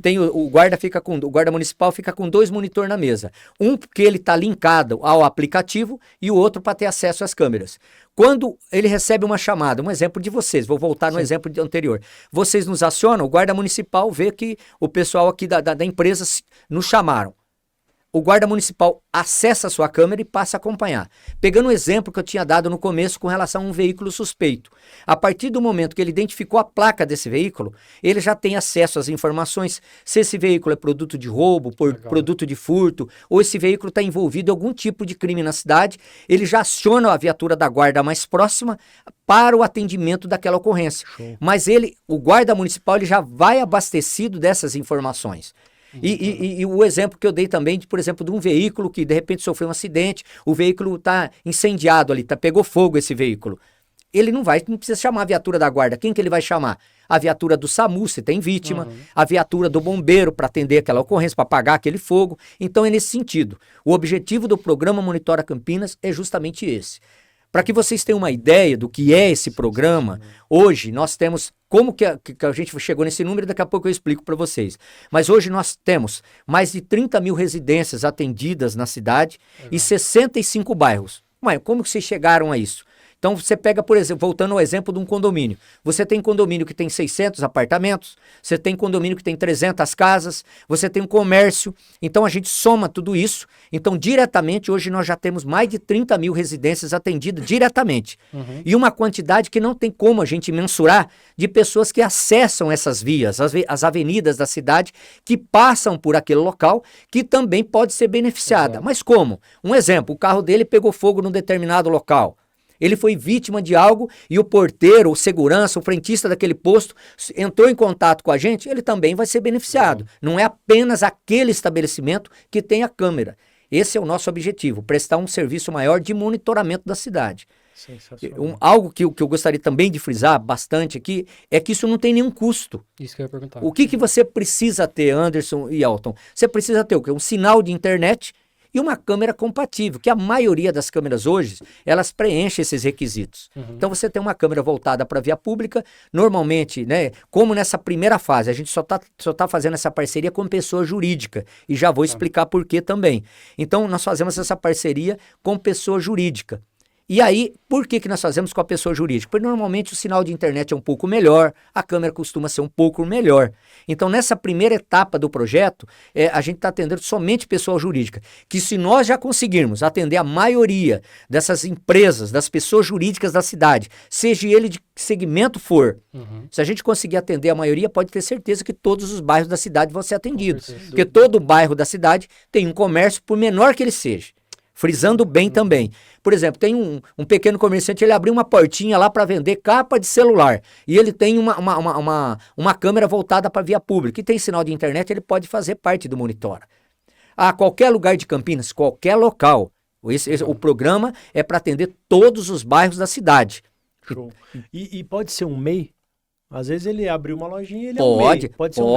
Tem o guarda municipal fica com 2 monitores na mesa. Um porque ele está linkado ao aplicativo e o outro para ter acesso às câmeras. Quando ele recebe uma chamada, um exemplo de vocês, vou voltar no exemplo anterior. Vocês nos acionam, o guarda municipal vê que o pessoal aqui da empresa nos chamaram. O guarda municipal acessa a sua câmera e passa a acompanhar. Pegando o exemplo que eu tinha dado no começo com relação a um veículo suspeito. A partir do momento que ele identificou a placa desse veículo, ele já tem acesso às informações se esse veículo é produto de roubo, produto de furto, ou esse veículo está envolvido em algum tipo de crime na cidade, ele já aciona a viatura da guarda mais próxima para o atendimento daquela ocorrência. Show. Mas o guarda municipal, ele já vai abastecido dessas informações. E o exemplo que eu dei também, por exemplo, de um veículo que de repente sofreu um acidente, o veículo está incendiado ali, pegou fogo esse veículo. Ele não precisa chamar a viatura da guarda. Quem que ele vai chamar? A viatura do SAMU, se tem vítima, a viatura do bombeiro para atender aquela ocorrência, para apagar aquele fogo. Então é nesse sentido. O objetivo do programa Monitora Campinas é justamente esse. Para que vocês tenham uma ideia do que é esse programa, hoje nós temos, como que a gente chegou nesse número, daqui a pouco eu explico para vocês. Mas hoje nós temos mais de 30 mil residências atendidas na cidade e 65 bairros. Mas como que vocês chegaram a isso? Então você pega, por exemplo, voltando ao exemplo de um condomínio. Você tem condomínio que tem 600 apartamentos, você tem condomínio que tem 300 casas, você tem um comércio. Então a gente soma tudo isso. Então diretamente hoje nós já temos mais de 30 mil residências atendidas diretamente. E uma quantidade que não tem como a gente mensurar de pessoas que acessam essas vias, as avenidas da cidade, que passam por aquele local, que também pode ser beneficiada. Mas como? Um exemplo, o carro dele pegou fogo num determinado local. Ele foi vítima de algo e o porteiro, o segurança, o frentista daquele posto entrou em contato com a gente, ele também vai ser beneficiado. Não é apenas aquele estabelecimento que tem a câmera. Esse é o nosso objetivo, prestar um serviço maior de monitoramento da cidade. Algo que eu gostaria também de frisar bastante aqui é que isso não tem nenhum custo. Isso que eu ia perguntar. O que você precisa ter, Anderson e Elton? Você precisa ter o quê? Um sinal de internet e uma câmera compatível, que a maioria das câmeras hoje, elas preenchem esses requisitos. Então você tem uma câmera voltada para a via pública, normalmente, né, como nessa primeira fase, a gente só tá fazendo essa parceria com pessoa jurídica, e já vou explicar por que também. Então nós fazemos essa parceria com pessoa jurídica. E aí, por que nós fazemos com a pessoa jurídica? Porque normalmente o sinal de internet é um pouco melhor, a câmera costuma ser um pouco melhor. Então, nessa primeira etapa do projeto, a gente está atendendo somente pessoa jurídica. Que se nós já conseguirmos atender a maioria dessas empresas, das pessoas jurídicas da cidade, seja ele de que segmento for, se a gente conseguir atender a maioria, pode ter certeza que todos os bairros da cidade vão ser atendidos. Porque todo bairro da cidade tem um comércio, por menor que ele seja. Frisando bem também. Por exemplo, tem um pequeno comerciante, ele abriu uma portinha lá para vender capa de celular. E ele tem uma câmera voltada para a via pública. E tem sinal de internet, ele pode fazer parte do Monitora. A qualquer lugar de Campinas, qualquer local. O programa é para atender todos os bairros da cidade. Show. E pode ser um MEI? Às vezes ele abriu uma lojinha e ele pode, é um MEI.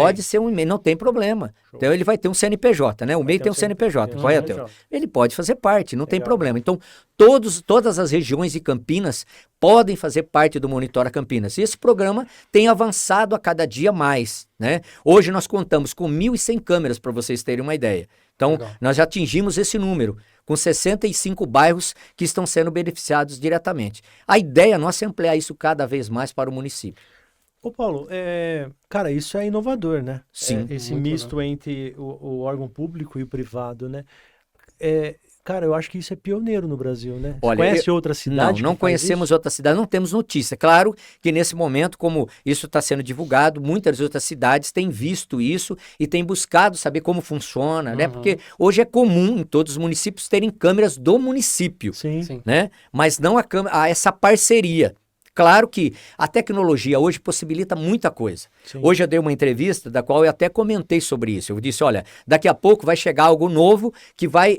Pode ser um MEI, não tem problema. Show. Então ele vai ter um CNPJ, né? O MEI tem um CNPJ, correto? Ele pode fazer parte, não tem problema. Então todas as regiões de Campinas podem fazer parte do Monitora Campinas. E esse programa tem avançado a cada dia mais, né? Hoje nós contamos com 1.100 câmeras, para vocês terem uma ideia. Então nós já atingimos esse número, com 65 bairros que estão sendo beneficiados diretamente. A ideia nossa é ampliar isso cada vez mais para o município. Ô Paulo, cara, isso é inovador, né? Sim. Esse misto entre o órgão público e o privado, né? Cara, eu acho que isso é pioneiro no Brasil, né? Olha, Você conhece outra cidade? Não conhecemos outra cidade, não temos notícia. Claro que nesse momento, como isso está sendo divulgado, muitas outras cidades têm visto isso e têm buscado saber como funciona, né? Porque hoje é comum em todos os municípios terem câmeras do município, Sim. né? Mas não essa parceria. Claro que a tecnologia hoje possibilita muita coisa. Sim. Hoje eu dei uma entrevista da qual eu até comentei sobre isso. Eu disse, olha, daqui a pouco vai chegar algo novo que vai...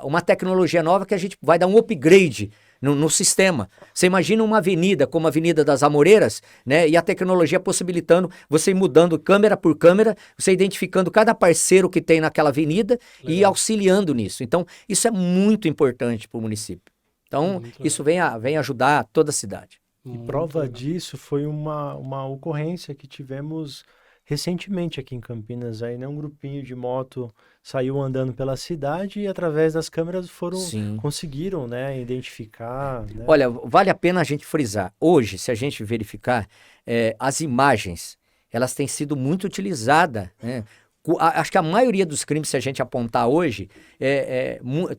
uma tecnologia nova que a gente vai dar um upgrade no sistema. Você imagina uma avenida como a Avenida das Amoreiras, né? E a tecnologia possibilitando você ir mudando câmera por câmera, você identificando cada parceiro que tem naquela avenida e auxiliando nisso. Então, isso é muito importante para o município. Então, isso vem ajudar toda a cidade. E prova disso foi uma ocorrência que tivemos recentemente aqui em Campinas. Aí, né, um grupinho de moto saiu andando pela cidade e através das câmeras conseguiram, né, identificar. Né? Olha, vale a pena a gente frisar. Hoje, se a gente verificar, as imagens, elas têm sido muito utilizadas, né? Acho que a maioria dos crimes, se a gente apontar hoje,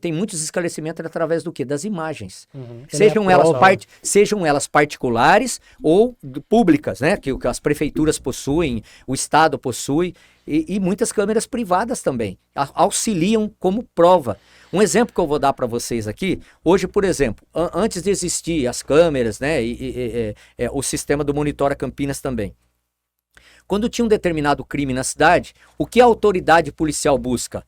tem muitos esclarecimentos através do quê? Das imagens. Sejam elas particulares ou públicas, né? Que as prefeituras possuem, o Estado possui, e muitas câmeras privadas também auxiliam como prova. Um exemplo que eu vou dar para vocês aqui, hoje, por exemplo, antes de existir as câmeras, né? O sistema do Monitora Campinas também. Quando tinha um determinado crime na cidade, o que a autoridade policial busca?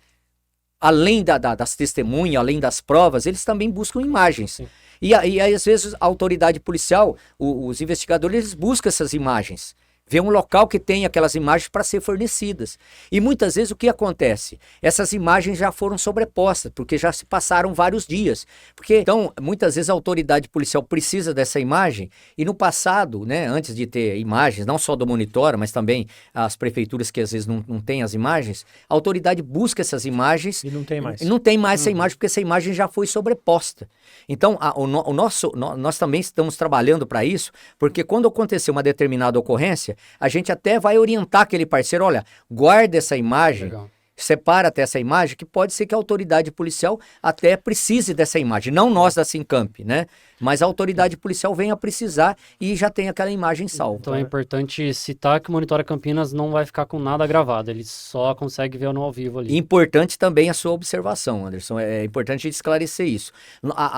Além das testemunhas, além das provas, eles também buscam imagens. E aí, às vezes, a autoridade policial, os investigadores, eles buscam essas imagens. Vê um local que tem aquelas imagens para ser fornecidas. E muitas vezes o que acontece? Essas imagens já foram sobrepostas, porque já se passaram vários dias. Então, muitas vezes a autoridade policial precisa dessa imagem, e no passado, né, antes de ter imagens, não só do Monitora, mas também as prefeituras que às vezes não têm as imagens, a autoridade busca essas imagens. E não tem mais. E não tem mais essa imagem, porque essa imagem já foi sobreposta. Então, nós também estamos trabalhando para isso, porque quando acontecer uma determinada ocorrência, a gente até vai orientar aquele parceiro, olha, guarda essa imagem, separa até essa imagem, que pode ser que a autoridade policial até precise dessa imagem, não nós da Sincamp, né? Mas a autoridade policial venha precisar e já tem aquela imagem salva. Então é importante citar que o Monitora Campinas não vai ficar com nada gravado, ele só consegue ver no ao vivo ali. Importante também a sua observação, Anderson, é importante a gente esclarecer isso.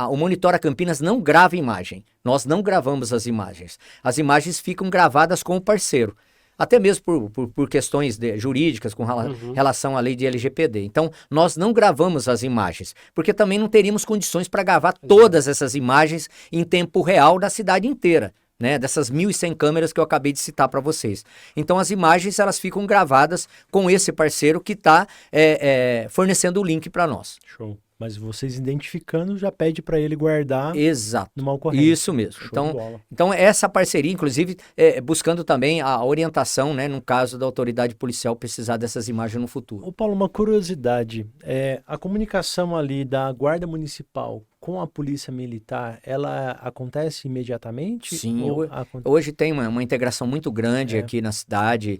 O Monitora Campinas não grava imagem, nós não gravamos as imagens ficam gravadas com o parceiro. Até mesmo por questões jurídicas com relação à lei de LGPD. Então, nós não gravamos as imagens, porque também não teríamos condições para gravar todas essas imagens em tempo real da cidade inteira, né? Dessas 1.100 câmeras que eu acabei de citar para vocês. Então, as imagens elas ficam gravadas com esse parceiro que está fornecendo o link para nós. Show. Mas vocês identificando já pede para ele guardar. Exato. Numa ocorrência. Isso mesmo. Então essa parceria, inclusive, buscando também a orientação, né, no caso da autoridade policial precisar dessas imagens no futuro. Ô Paulo, uma curiosidade. A comunicação ali da Guarda Municipal com a Polícia Militar, ela acontece imediatamente? Sim, hoje tem uma integração muito grande aqui na cidade.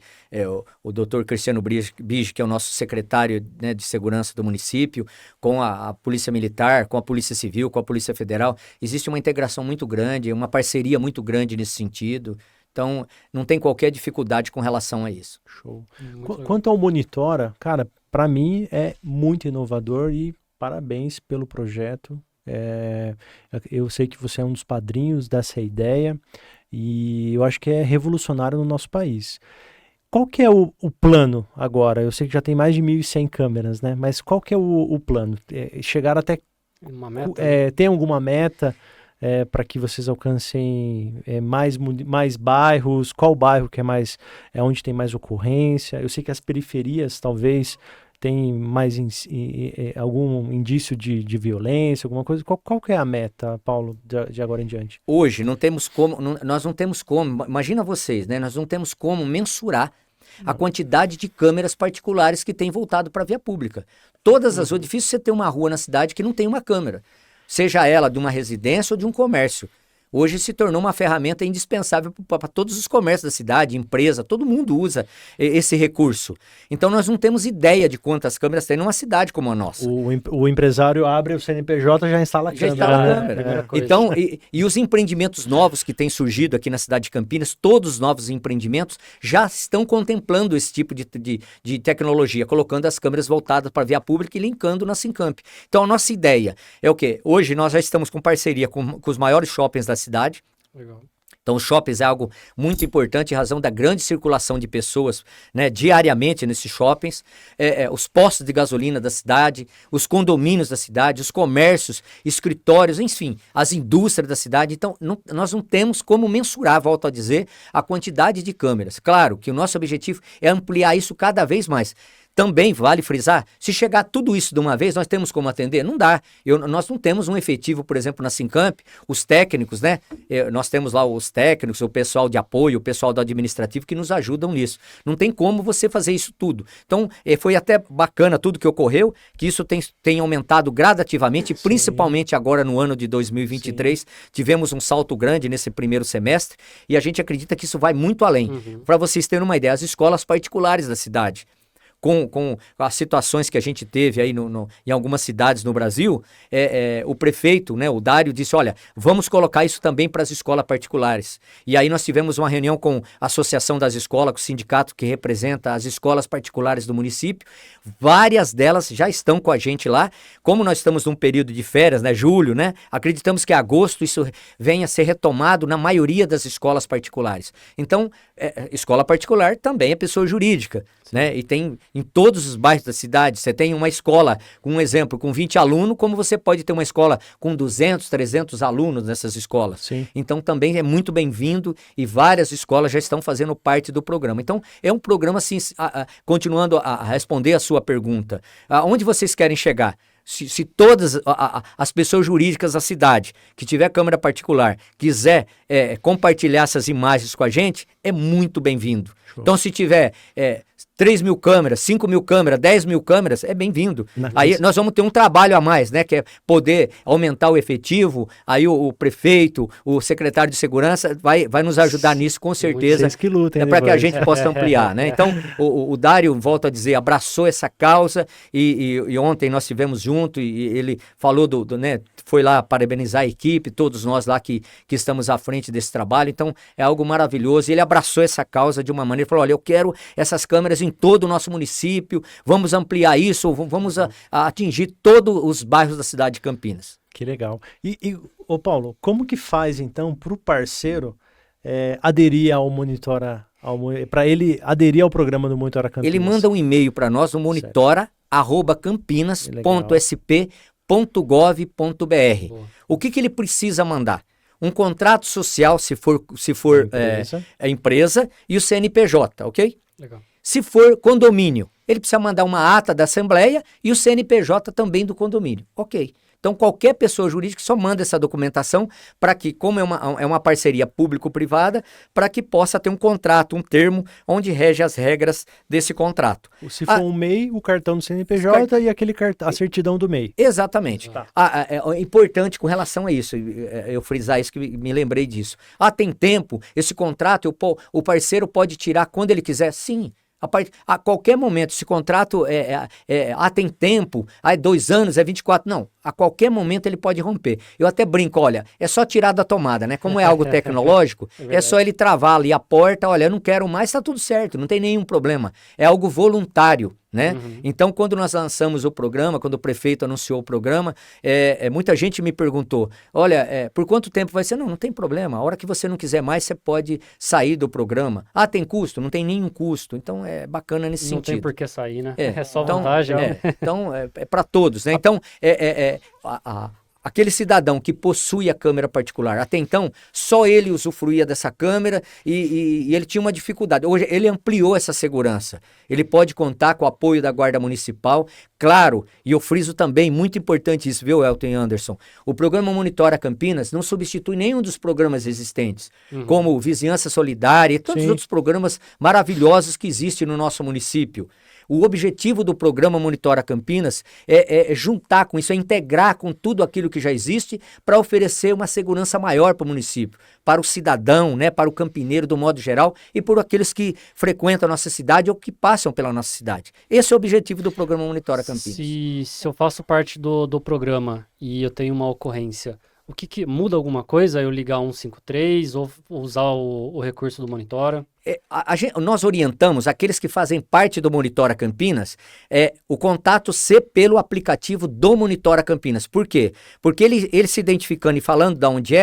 O doutor Cristiano Bige, que é o nosso secretário, né, de segurança do município, com a Polícia Militar, com a Polícia Civil, com a Polícia Federal. Existe uma integração muito grande, uma parceria muito grande nesse sentido. Então, não tem qualquer dificuldade com relação a isso. Show. Quanto ao Monitora, cara, para mim é muito inovador e parabéns pelo projeto. Eu sei que você é um dos padrinhos dessa ideia e eu acho que é revolucionário no nosso país. Qual que é o plano agora? Eu sei que já tem mais de 1.100 câmeras, né? Mas qual que é o plano? Chegar até... Uma meta? Tem alguma meta para que vocês alcancem mais bairros? Qual bairro que é onde tem mais ocorrência? Eu sei que as periferias talvez tem mais algum indício de violência, alguma coisa? Qual que é a meta, Paulo, de agora em diante? Hoje, nós não temos como, imagina vocês, né? Nós não temos como mensurar a quantidade de câmeras particulares que tem voltado para a via pública. Todas as ruas, difícil você ter uma rua na cidade que não tem uma câmera, seja ela de uma residência ou de um comércio. Hoje se tornou uma ferramenta indispensável para todos os comércios da cidade, empresa, todo mundo usa esse recurso. Então nós não temos ideia de quantas câmeras tem numa cidade como a nossa. O empresário abre o CNPJ, já instala a câmera. Instala a câmera. Então, e os empreendimentos novos que têm surgido aqui na cidade de Campinas, todos os novos empreendimentos já estão contemplando esse tipo de tecnologia, colocando as câmeras voltadas para a via pública e linkando na Sincamp. Então a nossa ideia é o quê? Hoje nós já estamos com parceria com os maiores shoppings da cidade. Legal. Então, os shoppings é algo muito importante em razão da grande circulação de pessoas, né, diariamente nesses shoppings, os postos de gasolina da cidade, os condomínios da cidade, os comércios, escritórios, enfim, as indústrias da cidade. Então, nós não temos como mensurar, volto a dizer, a quantidade de câmeras. Claro que o nosso objetivo é ampliar isso cada vez mais. Também vale frisar, se chegar tudo isso de uma vez, nós temos como atender? Não dá. Nós não temos um efetivo, por exemplo, na Sincamp, os técnicos, né? Nós temos lá os técnicos, o pessoal de apoio, o pessoal do administrativo que nos ajudam nisso. Não tem como você fazer isso tudo. Então, foi até bacana tudo que ocorreu, que isso tem aumentado gradativamente, principalmente agora no ano de 2023. Tivemos um salto grande nesse primeiro semestre e a gente acredita que isso vai muito além. Para vocês terem uma ideia, as escolas particulares da cidade, com as situações que a gente teve aí em algumas cidades no Brasil, o prefeito, né, o Dário, disse, olha, vamos colocar isso também para as escolas particulares. E aí nós tivemos uma reunião com a Associação das Escolas, com o sindicato que representa as escolas particulares do município. Várias delas já estão com a gente lá. Como nós estamos num período de férias, né, julho, né, acreditamos que em agosto isso venha a ser retomado na maioria das escolas particulares. Então, escola particular também é pessoa jurídica, né, e tem em todos os bairros da cidade. Você tem uma escola, um exemplo, com 20 alunos, como você pode ter uma escola com 200, 300 alunos nessas escolas. Sim. Então também é muito bem-vindo e várias escolas já estão fazendo parte do programa. Então é um programa, assim, continuando a responder a sua pergunta, aonde vocês querem chegar? Se todas as pessoas jurídicas da cidade que tiver câmera particular quiser compartilhar essas imagens com a gente, é muito bem-vindo. Então se tiver 3.000 câmeras, 5.000 câmeras, 10.000 câmeras, é bem-vindo. Aí nós vamos ter um trabalho a mais, né? Que é poder aumentar o efetivo. Aí o prefeito, o secretário de segurança vai nos ajudar nisso, com certeza. Vocês que lutem, para que a gente possa ampliar, né? Então, o Dário, volto a dizer, abraçou essa causa e ontem nós estivemos junto e ele falou né? Foi lá parabenizar a equipe, todos nós lá que estamos à frente desse trabalho. Então, é algo maravilhoso. E ele abraçou essa causa de uma maneira, falou, olha, eu quero essas câmeras em todo o nosso município, vamos ampliar isso, vamos atingir todos os bairros da cidade de Campinas. Que legal. Ô Paulo, como que faz então para o parceiro aderir ao Monitora, para ele aderir ao programa do Monitora Campinas? Ele manda um e-mail para nós no monitora@campinas.sp.gov.br. O que ele precisa mandar? Um contrato social, se for empresa, e o CNPJ, ok? Legal. Se for condomínio, ele precisa mandar uma ata da assembleia e o CNPJ também do condomínio. Ok. Então, qualquer pessoa jurídica só manda essa documentação para que, como é uma parceria público-privada, para que possa ter um contrato, um termo, onde rege as regras desse contrato. Se for um MEI, o cartão do CNPJ e a certidão do MEI. Exatamente. Tá. É importante com relação a isso, eu frisar isso, que me lembrei disso. Tem tempo, esse contrato, o parceiro pode tirar quando ele quiser? Sim. A qualquer momento, esse contrato tem tempo, 2 anos, 24, não, a qualquer momento ele pode romper. Eu até brinco, olha, é só tirar da tomada, né? Como é algo tecnológico, é só ele travar ali a porta, olha, eu não quero mais, tá tudo certo, não tem nenhum problema. É algo voluntário, né? Então, quando nós lançamos o programa, quando o prefeito anunciou o programa, muita gente me perguntou, olha, por quanto tempo vai ser? Não tem problema, a hora que você não quiser mais, você pode sair do programa. Tem custo? Não tem nenhum custo, então é bacana nesse sentido. Não tem por que sair, né? É só então, vantagem, né? Então, é para todos, né? Então, aquele cidadão que possui a câmera particular, até então, só ele usufruía dessa câmera e ele tinha uma dificuldade. Hoje, ele ampliou essa segurança. Ele pode contar com o apoio da Guarda Municipal. Claro, e eu friso também, muito importante isso, viu, Elton e Anderson? O programa Monitora Campinas não substitui nenhum dos programas existentes, como Vizinhança Solidária e todos os outros programas maravilhosos que existem no nosso município. O objetivo do programa Monitora Campinas é juntar com isso, é integrar com tudo aquilo que já existe para oferecer uma segurança maior para o município, para o cidadão, né, para o campineiro do modo geral e por aqueles que frequentam a nossa cidade ou que passam pela nossa cidade. Esse é o objetivo do programa Monitora Campinas. Se eu faço parte do programa e eu tenho uma ocorrência, o que muda alguma coisa? Eu ligar 153 ou usar o recurso do Monitora? Nós orientamos aqueles que fazem parte do Monitora Campinas o contato ser pelo aplicativo do Monitora Campinas. Por quê? Porque ele se identificando e falando de onde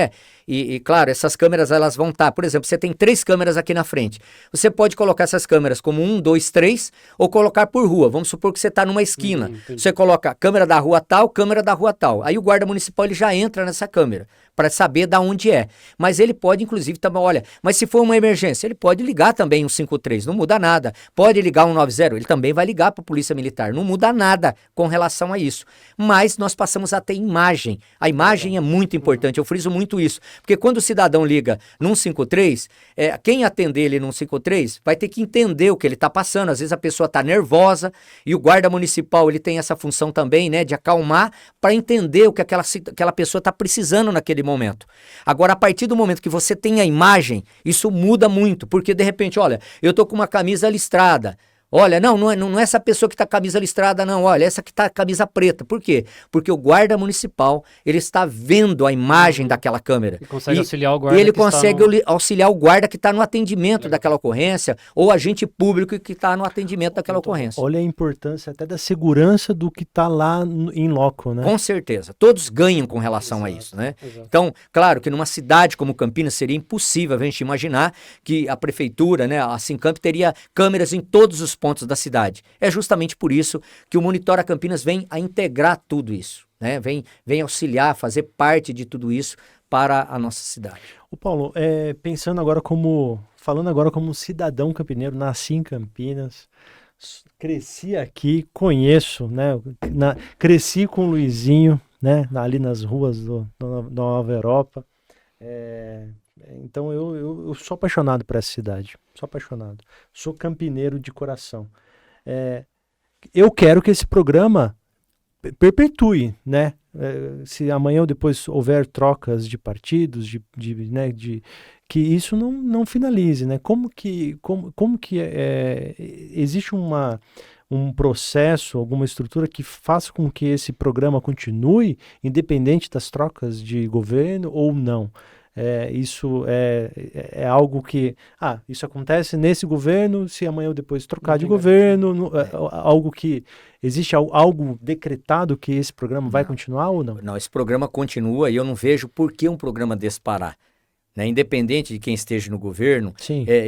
e claro, essas câmeras elas vão estar, por exemplo, você tem 3 câmeras aqui na frente. Você pode colocar essas câmeras como 1, 2, 3 ou colocar por rua. Vamos supor que você está numa esquina. Você coloca câmera da rua tal, câmera da rua tal. Aí o guarda municipal ele já entra nessa câmera. para saber da onde é. Mas ele pode, inclusive, também, olha, mas se for uma emergência, ele pode ligar também 153, não muda nada. Pode ligar 190, ele também vai ligar para a Polícia Militar, não muda nada com relação a isso. Mas nós passamos a ter imagem. A imagem é muito importante, eu friso muito isso. Porque quando o cidadão liga no 153, quem atender ele no 153 vai ter que entender o que ele está passando. Às vezes a pessoa está nervosa e o guarda municipal ele tem essa função também, né, de acalmar para entender o que aquela pessoa está precisando naquele momento. Agora, a partir do momento que você tem a imagem, isso muda muito, porque de repente, olha, eu tô com uma camisa listrada. Olha, não é essa pessoa que está com a camisa listrada, não. Olha, essa que está com a camisa preta. Por quê? Porque o guarda municipal, ele está vendo a imagem daquela câmera. E consegue auxiliar o guarda. E ele consegue auxiliar o guarda que está no atendimento daquela ocorrência, ou agente público que está no atendimento daquela ocorrência. Olha a importância até da segurança do que está lá em loco, né? Com certeza. Todos ganham com relação a isso, né? Exato. Então, claro que numa cidade como Campinas seria impossível a gente imaginar que a prefeitura, né, a Sincamp teria câmeras em todos os pontos da cidade. É justamente por isso que o Monitora Campinas vem a integrar tudo isso, né? Vem auxiliar, fazer parte de tudo isso para a nossa cidade. O Paulo, falando agora como cidadão campineiro, nasci em Campinas, cresci aqui, conheço, né? Cresci com o Luizinho, né? Ali nas ruas da Nova Europa. Então eu sou apaixonado por essa cidade, sou apaixonado, sou campineiro de coração. Eu quero que esse programa perpetue, né? Se amanhã ou depois houver trocas de partidos, que isso não finalize, né? Como que existe um processo, alguma estrutura que faça com que esse programa continue, independente das trocas de governo ou não? Isso é algo que isso acontece nesse governo, se amanhã ou depois trocar de governo, algo que existe algo decretado que esse programa vai continuar ou não? Não, esse programa continua e eu não vejo por que um programa desse parar, né? Independente de quem esteja no governo,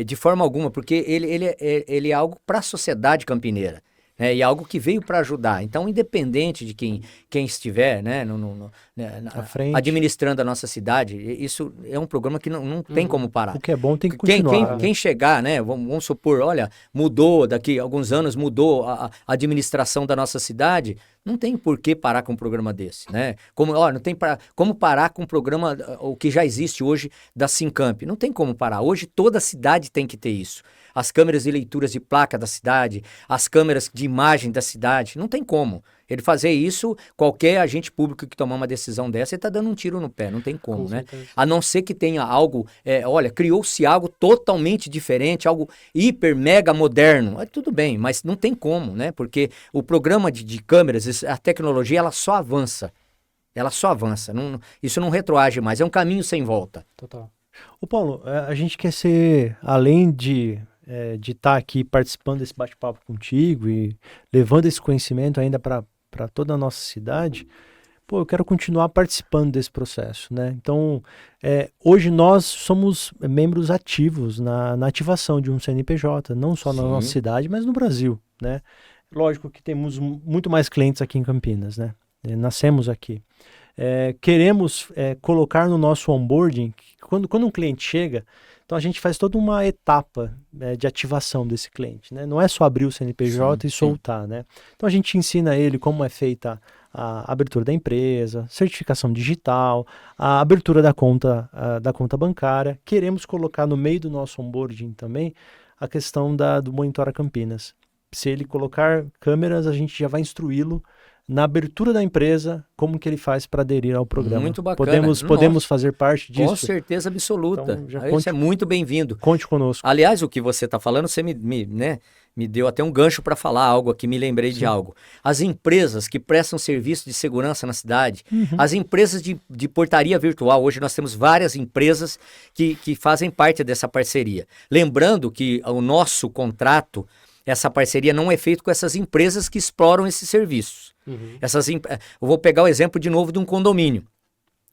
de forma alguma, porque ele é algo para a sociedade campineira. E algo que veio para ajudar. Então, independente de quem estiver, né, administrando a nossa cidade, isso é um programa que não tem como parar. O que é bom tem que continuar. Quem chegar, né, vamos supor, olha, mudou, daqui a alguns anos mudou a administração da nossa cidade, não tem por que parar com um programa desse, né? Não tem como parar com um programa, o que já existe hoje da Sincamp. Não tem como parar. Hoje toda a cidade tem que ter isso. As câmeras de leituras de placa da cidade, as câmeras de imagem da cidade, não tem como. Ele fazer isso, qualquer agente público que tomar uma decisão dessa, ele está dando um tiro no pé, não tem como, né? A não ser que tenha algo, criou-se algo totalmente diferente, algo hiper, mega moderno, tudo bem, mas não tem como, né? Porque o programa de câmeras, a tecnologia, ela só avança, isso não retroage mais, é um caminho sem volta. Total. Ô Paulo, a gente quer ser, além de estar aqui participando desse bate-papo contigo e levando esse conhecimento ainda para toda a nossa cidade, eu quero continuar participando desse processo, né? Então, hoje nós somos membros ativos na ativação de um CNPJ, não só na nossa cidade, mas no Brasil, né? Lógico que temos muito mais clientes aqui em Campinas, né? Nascemos aqui. Queremos colocar no nosso onboarding, quando um cliente chega, então a gente faz toda uma etapa de ativação desse cliente, né? Não é só abrir o CNPJ e soltar, né? Então a gente ensina ele como é feita a abertura da empresa, certificação digital, a abertura da conta bancária. Queremos colocar no meio do nosso onboarding também a questão do Monitora Campinas. Se ele colocar câmeras, a gente já vai instruí-lo na abertura da empresa, como que ele faz para aderir ao programa. Muito bacana. Podemos fazer parte disso? Com certeza absoluta. Então, isso é muito bem-vindo. Conte conosco. Aliás, o que você está falando, você me deu até um gancho para falar algo aqui, me lembrei de algo. As empresas que prestam serviço de segurança na cidade, as empresas de portaria virtual, hoje nós temos várias empresas que fazem parte dessa parceria. Lembrando que o nosso contrato, essa parceria não é feita com essas empresas que exploram esses serviços. Eu vou pegar o exemplo de novo de um condomínio.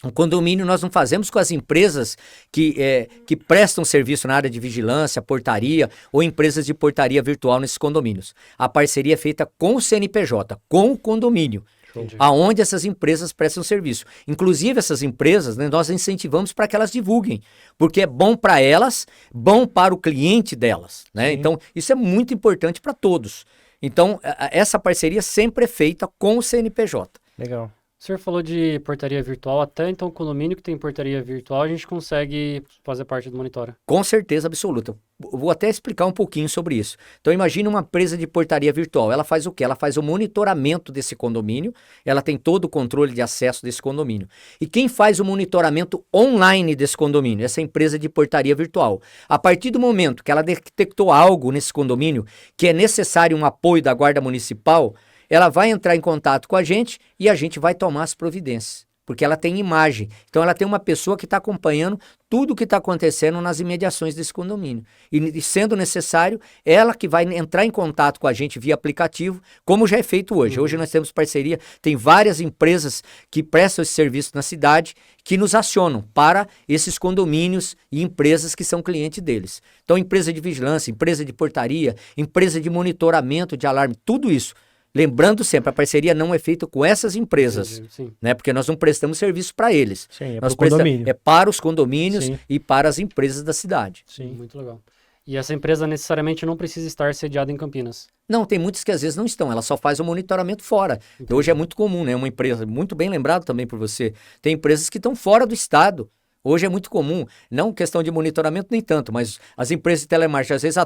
Um condomínio nós não fazemos com as empresas que prestam serviço na área de vigilância, portaria ou empresas de portaria virtual nesses condomínios. A parceria é feita com o CNPJ, com o condomínio. Entendi. aonde essas empresas prestam serviço. Inclusive, essas empresas, né, nós incentivamos para que elas divulguem, porque é bom para elas, bom para o cliente delas, né? Sim. Então, isso é muito importante para todos. Então, essa parceria sempre é feita com o CNPJ. Legal. O senhor falou de portaria virtual, até então o condomínio que tem portaria virtual, a gente consegue fazer parte do Monitora. Com certeza absoluta. Vou até explicar um pouquinho sobre isso. Então, imagine uma empresa de portaria virtual. Ela faz o quê? Ela faz o monitoramento desse condomínio, ela tem todo o controle de acesso desse condomínio. E quem faz o monitoramento online desse condomínio? Essa empresa de portaria virtual. A partir do momento que ela detectou algo nesse condomínio que é necessário um apoio da Guarda Municipal, ela vai entrar em contato com a gente e a gente vai tomar as providências, porque ela tem imagem. Então, ela tem uma pessoa que está acompanhando tudo o que está acontecendo nas imediações desse condomínio. E, sendo necessário, ela que vai entrar em contato com a gente via aplicativo, como já é feito hoje. Hoje nós temos parceria, tem várias empresas que prestam esse serviço na cidade, que nos acionam para esses condomínios e empresas que são clientes deles. Então, empresa de vigilância, empresa de portaria, empresa de monitoramento de alarme, tudo isso. Lembrando sempre, a parceria não é feita com essas empresas, Entendi, sim. né? Porque nós não prestamos serviço para eles. Sim, é Nós pro condomínio. é para os condomínios Sim. e para as empresas da cidade. Sim. Muito legal. E essa empresa necessariamente não precisa estar sediada em Campinas. Não, tem muitas que às vezes não estão, ela só faz o monitoramento fora. Hoje é muito comum, né? Uma empresa, muito bem lembrado também por você, tem empresas que estão fora do estado. Hoje é muito comum, não questão de monitoramento nem tanto, mas as empresas de telemarketing às vezes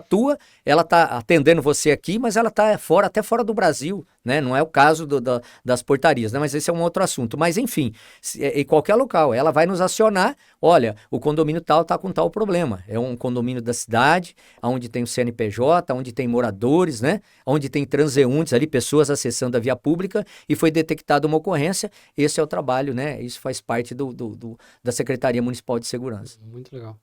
ela está atendendo você aqui, mas ela está fora, até fora do Brasil, né? Não é o caso das portarias, né? Mas esse é um outro assunto. Mas enfim, em qualquer local, ela vai nos acionar, olha, o condomínio tal está com tal problema. É um condomínio da cidade, onde tem o CNPJ, onde tem moradores, né? Onde tem transeuntes ali, pessoas acessando a via pública e foi detectada uma ocorrência. Esse é o trabalho, né? Isso faz parte da Secretaria Municipal de Segurança. Muito legal.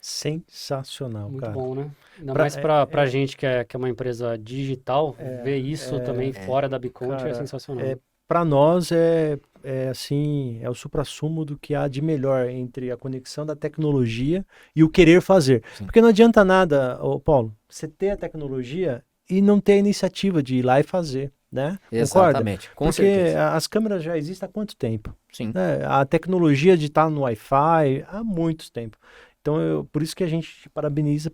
Sensacional, Muito cara. bom, né? Ainda Pra- mais pra gente que é uma empresa digital, ver isso também fora da Biconte é cara, sensacional. Para nós assim, é o suprassumo do que há de melhor entre a conexão da tecnologia e o querer fazer. Sim. Porque não adianta nada, ô Paulo, você ter a tecnologia e não ter a iniciativa de ir lá e fazer, né? Concorda? Exatamente, com Porque certeza. as câmeras já existem há quanto tempo? Sim. Né? A tecnologia de estar no Wi-Fi há muito tempo. Então, por isso que a gente te parabeniza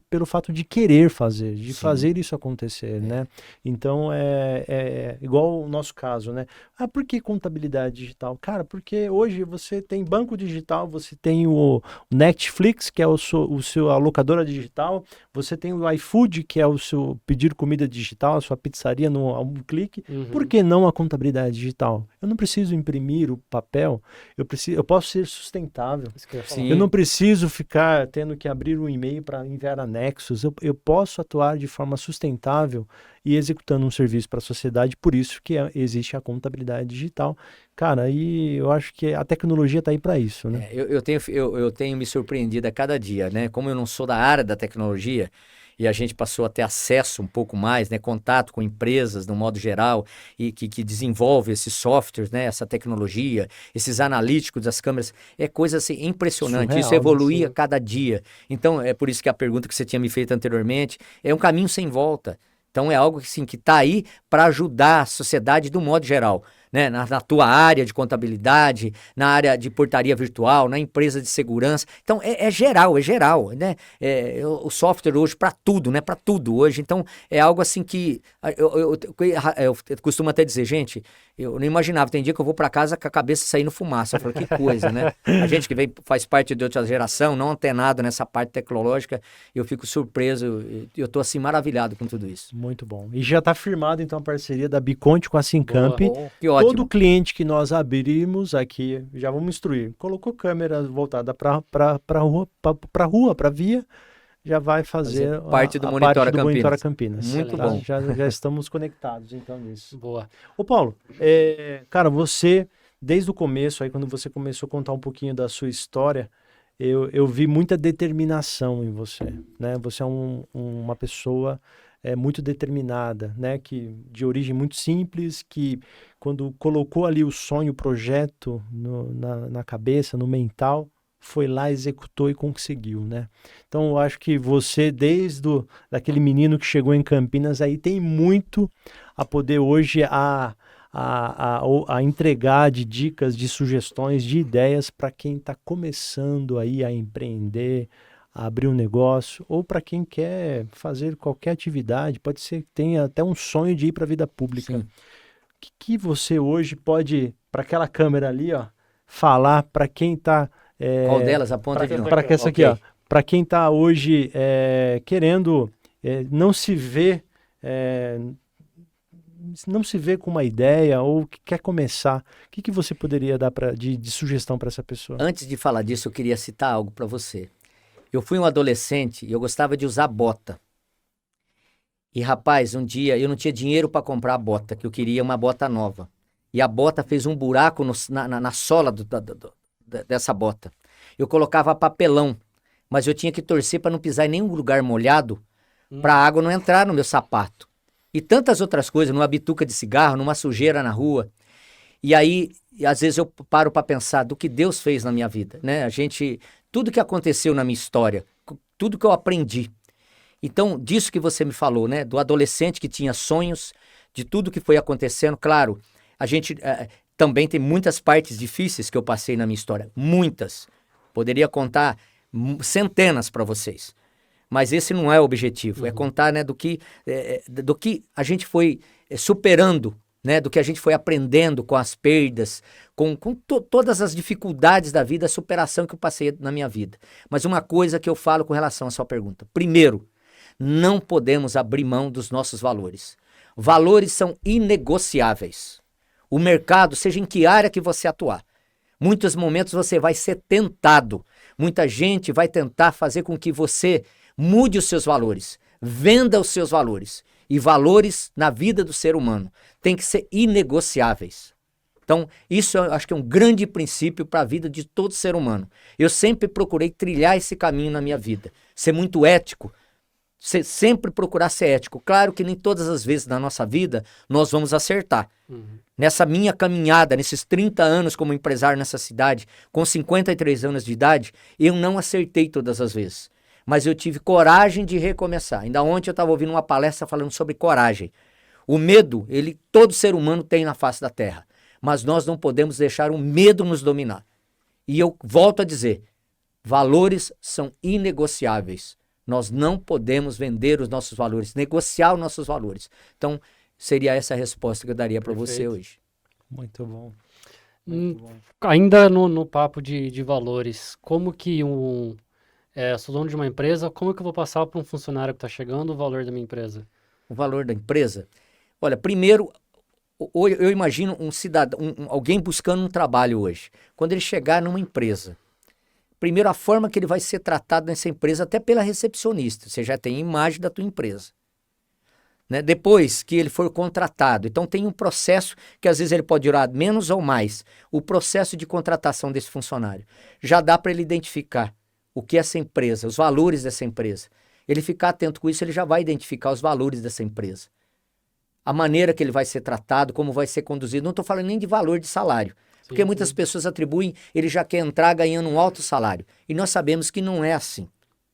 pelo fato de querer fazer, de Sim. fazer isso acontecer, né? Então, é igual o nosso caso, né? Ah, por que contabilidade digital? Cara, porque hoje você tem banco digital, você tem o Netflix, que é a locadora digital, você tem o iFood, que é o seu pedir comida digital, a sua pizzaria a um clique. Uhum. Por que não a contabilidade digital? Eu não preciso imprimir o papel, eu posso ser sustentável. Isso que eu ia falar. Sim. Eu não preciso ficar tendo que abrir um e-mail para enviar anexos. Eu posso atuar de forma sustentável e executando um serviço para a sociedade. Por isso que existe a contabilidade digital. Cara, e eu acho que a tecnologia está aí para isso, né? Eu tenho me surpreendido a cada dia, né? Como eu não sou da área da tecnologia e a gente passou a ter acesso um pouco mais, né? Contato com empresas, no modo geral, e que desenvolve esses softwares, né? Essa tecnologia, esses analíticos das câmeras, é coisa assim impressionante. Surreal, Isso evolui né? a cada dia. Então, é por isso que a pergunta que você tinha me feito anteriormente é um caminho sem volta. Então, é algo assim, que está aí para ajudar a sociedade do modo geral. Né, na tua área de contabilidade, na área de portaria virtual, na empresa de segurança. Então, é geral, né? O software hoje para tudo, né? Para tudo hoje. Então, é algo assim que eu costumo até dizer, gente, eu não imaginava. Tem dia que eu vou para casa com a cabeça saindo fumaça. Eu falo, que coisa, né? A gente que faz parte de outra geração, não antenado nessa parte tecnológica, eu fico surpreso. Eu tô assim maravilhado com tudo isso. Muito bom. E já está firmado, então, a parceria da Biconte com a Sincamp. Que ótimo. Todo cliente que nós abrimos aqui, já vamos instruir, colocou câmera voltada para rua, para via, já vai fazer parte do a Monitora parte do Monitora Campinas. Muito Tá? bom. Já estamos conectados, então, nisso. Boa. Ô, Paulo, cara, você, desde o começo, aí quando você começou a contar um pouquinho da sua história, eu vi muita determinação em você, né? Você é uma pessoa muito determinada, né? Que, de origem muito simples, que quando colocou ali o sonho, o projeto na cabeça, no mental, foi lá, executou e conseguiu, né? Então, eu acho que você, daquele menino que chegou em Campinas, aí tem muito a poder hoje a entregar de dicas, de sugestões, de ideias para quem está começando aí a empreender, a abrir um negócio, ou para quem quer fazer qualquer atividade, pode ser que tenha até um sonho de ir para a vida pública. Sim. O que você hoje pode, para aquela câmera ali, ó, falar para quem está... Qual delas? Aponta de novo. Para essa aqui, Ok. ó. Para quem está hoje querendo não se ver com uma ideia ou que quer começar, o que você poderia dar de sugestão para essa pessoa? Antes de falar disso, eu queria citar algo para você. Eu fui um adolescente e eu gostava de usar bota. E, rapaz, um dia eu não tinha dinheiro para comprar a bota, que eu queria uma bota nova. E a bota fez um buraco na sola dessa bota. Eu colocava papelão, mas eu tinha que torcer para não pisar em nenhum lugar molhado, para a água não entrar no meu sapato. E tantas outras coisas, numa bituca de cigarro, numa sujeira na rua. E aí, às vezes eu paro para pensar do que Deus fez na minha vida, né? Tudo que aconteceu na minha história, tudo que eu aprendi. Então, disso que você me falou, né? Do adolescente que tinha sonhos, de tudo que foi acontecendo. Claro, a gente também tem muitas partes difíceis que eu passei na minha história. Muitas. Poderia contar centenas para vocês. Mas esse não é o objetivo. É contar, né, do que a gente foi superando, né, do que a gente foi aprendendo com as perdas, com todas as dificuldades da vida, a superação que eu passei na minha vida. Mas uma coisa que eu falo com relação à sua pergunta. Primeiro, não podemos abrir mão dos nossos valores. Valores são inegociáveis. O mercado, seja em que área que você atuar, muitos momentos você vai ser tentado. Muita gente vai tentar fazer com que você mude os seus valores, venda os seus valores. E valores na vida do ser humano têm que ser inegociáveis. Então, isso eu acho que é um grande princípio para a vida de todo ser humano. Eu sempre procurei trilhar esse caminho na minha vida. Ser muito ético, sempre procurar ser ético. Claro que nem todas as vezes na nossa vida nós vamos acertar. Nessa minha caminhada, nesses 30 anos como empresário nessa cidade, com 53 anos de idade, eu não acertei todas as vezes. Mas eu tive coragem de recomeçar. Ainda ontem eu estava ouvindo uma palestra falando sobre coragem. O medo, todo ser humano tem na face da terra. Mas nós não podemos deixar o medo nos dominar. E eu volto a dizer, valores são inegociáveis. Nós não podemos vender os nossos valores, negociar os nossos valores. Então, seria essa a resposta que eu daria para você hoje. Muito bom. Ainda no papo de valores, como que sou dono de uma empresa, como que eu vou passar para um funcionário que está chegando o valor da minha empresa? O valor da empresa? Olha, primeiro, eu imagino um cidadão, alguém buscando um trabalho hoje. Quando ele chegar numa empresa, primeiro a forma que ele vai ser tratado nessa empresa, até pela recepcionista, você já tem a imagem da tua empresa. Né? Depois que ele for contratado, então tem um processo que às vezes ele pode durar menos ou mais, o processo de contratação desse funcionário. Já dá para ele identificar o que é essa empresa, os valores dessa empresa. Ele ficar atento com isso, ele já vai identificar os valores dessa empresa. A maneira que ele vai ser tratado, como vai ser conduzido. Não estou falando nem de valor de salário, porque muitas pessoas atribuem, ele já quer entrar ganhando um alto salário. E nós sabemos que não é assim.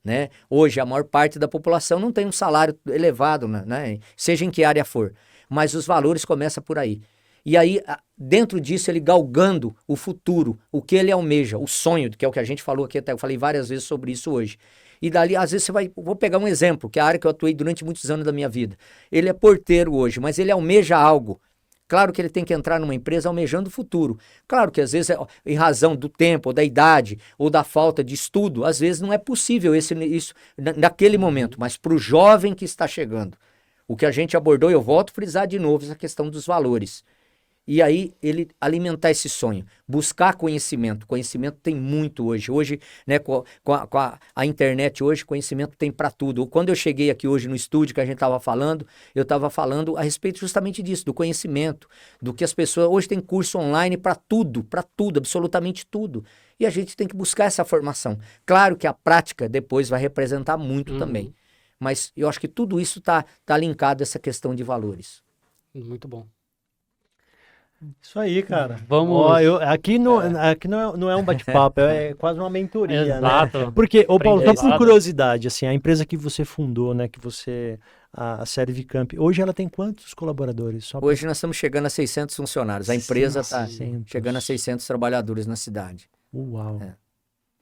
Né? Hoje, a maior parte da população não tem um salário elevado, né? Seja em que área for. Mas os valores começam por aí. E aí, dentro disso, ele galgando o futuro, o que ele almeja, o sonho, que é o que a gente falou aqui até, eu falei várias vezes sobre isso hoje. E dali, às vezes, vou pegar um exemplo, que é a área que eu atuei durante muitos anos da minha vida. Ele é porteiro hoje, mas ele almeja algo. Claro que ele tem que entrar numa empresa almejando o futuro. Claro que às vezes, em razão do tempo, ou da idade, ou da falta de estudo, às vezes não é possível isso naquele momento, mas para o jovem que está chegando. O que a gente abordou, eu volto a frisar de novo, essa questão dos valores. E aí, ele alimentar esse sonho, buscar conhecimento. Conhecimento tem muito hoje. Hoje, né, com a internet, hoje, conhecimento tem para tudo. Quando eu cheguei aqui hoje no estúdio que a gente estava falando, eu estava falando a respeito justamente disso, do conhecimento, do que as pessoas... Hoje tem curso online para tudo, absolutamente tudo. E a gente tem que buscar essa formação. Claro que a prática depois vai representar muito também. Mas eu acho que tudo isso tá linkado a essa questão de valores. Muito bom. Isso aí, cara. Vamos. Ó, aqui não é um bate-papo, é quase uma mentoria, né? Exato. Porque, ô Paulo, só por Aprendizado. curiosidade, assim, a empresa que você fundou, né, a Servicamp, hoje ela tem quantos colaboradores? Só pra- Hoje nós estamos chegando a 600 funcionários. A empresa está 600. chegando a 600 trabalhadores na cidade. Uau. É.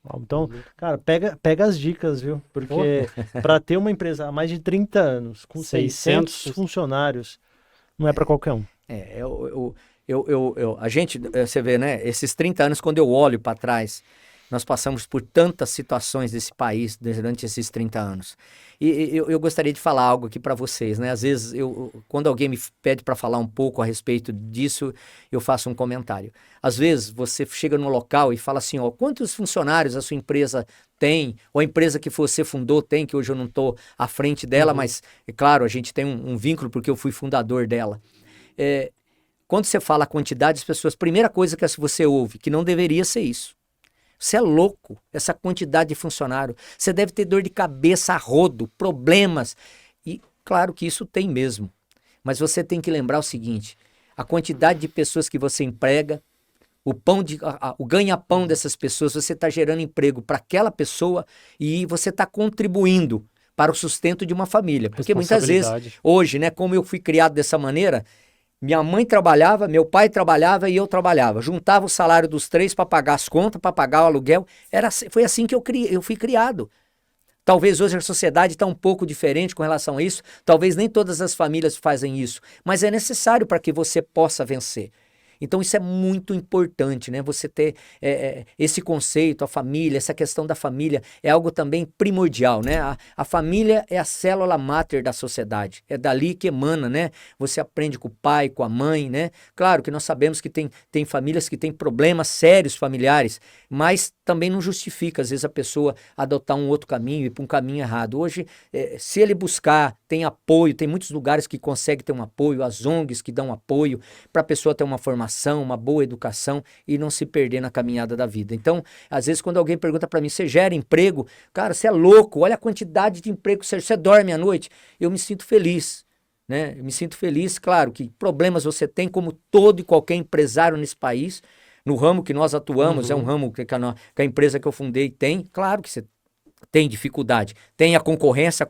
Uau. Então, cara, pega as dicas, viu? Porque para ter uma empresa há mais de 30 anos, com 600 funcionários, não é para qualquer um. A gente, você vê, né? Esses 30 anos, quando eu olho para trás, nós passamos por tantas situações desse país durante esses 30 anos. E eu gostaria de falar algo aqui para vocês, né? Às vezes, quando alguém me pede para falar um pouco a respeito disso, eu faço um comentário. Às vezes, você chega no local e fala assim, ó, quantos funcionários a sua empresa tem, ou a empresa que você fundou tem, que hoje eu não estou à frente dela, mas, é claro, a gente tem um vínculo porque eu fui fundador dela. Quando você fala a quantidade de pessoas, primeira coisa que você ouve, que não deveria ser isso. Você é louco, essa quantidade de funcionário. Você deve ter dor de cabeça a rodo, problemas. E claro que isso tem mesmo. Mas você tem que lembrar o seguinte, a quantidade de pessoas que você emprega, o ganha-pão dessas pessoas, você está gerando emprego para aquela pessoa e você está contribuindo para o sustento de uma família. Porque muitas vezes, hoje, né, como eu fui criado dessa maneira, minha mãe trabalhava, meu pai trabalhava e eu trabalhava. Juntava o salário dos três para pagar as contas, para pagar o aluguel. Foi assim que eu fui criado. Talvez hoje a sociedade está um pouco diferente com relação a isso. Talvez nem todas as famílias fazem isso. Mas é necessário para que você possa vencer. Então isso é muito importante, né? Você ter esse conceito, a família, essa questão da família é algo também primordial, né? A família é a célula máter da sociedade, é dali que emana, né? Você aprende com o pai, com a mãe, né? Claro que nós sabemos que tem famílias que têm problemas sérios familiares, mas também não justifica, às vezes, a pessoa adotar um outro caminho, ir para um caminho errado. Hoje, se ele buscar, tem apoio, tem muitos lugares que conseguem ter um apoio, as ONGs que dão apoio para a pessoa ter uma formação, uma boa educação e não se perder na caminhada da vida. Então, às vezes, quando alguém pergunta para mim, você gera emprego? Cara, você é louco, olha a quantidade de emprego que você dorme à noite. Eu me sinto feliz, né? Eu me sinto feliz, claro, que problemas você tem, como todo e qualquer empresário nesse país. No ramo que nós atuamos, é um ramo que a empresa que eu fundei tem, claro que você tem dificuldade. Tem a concorrência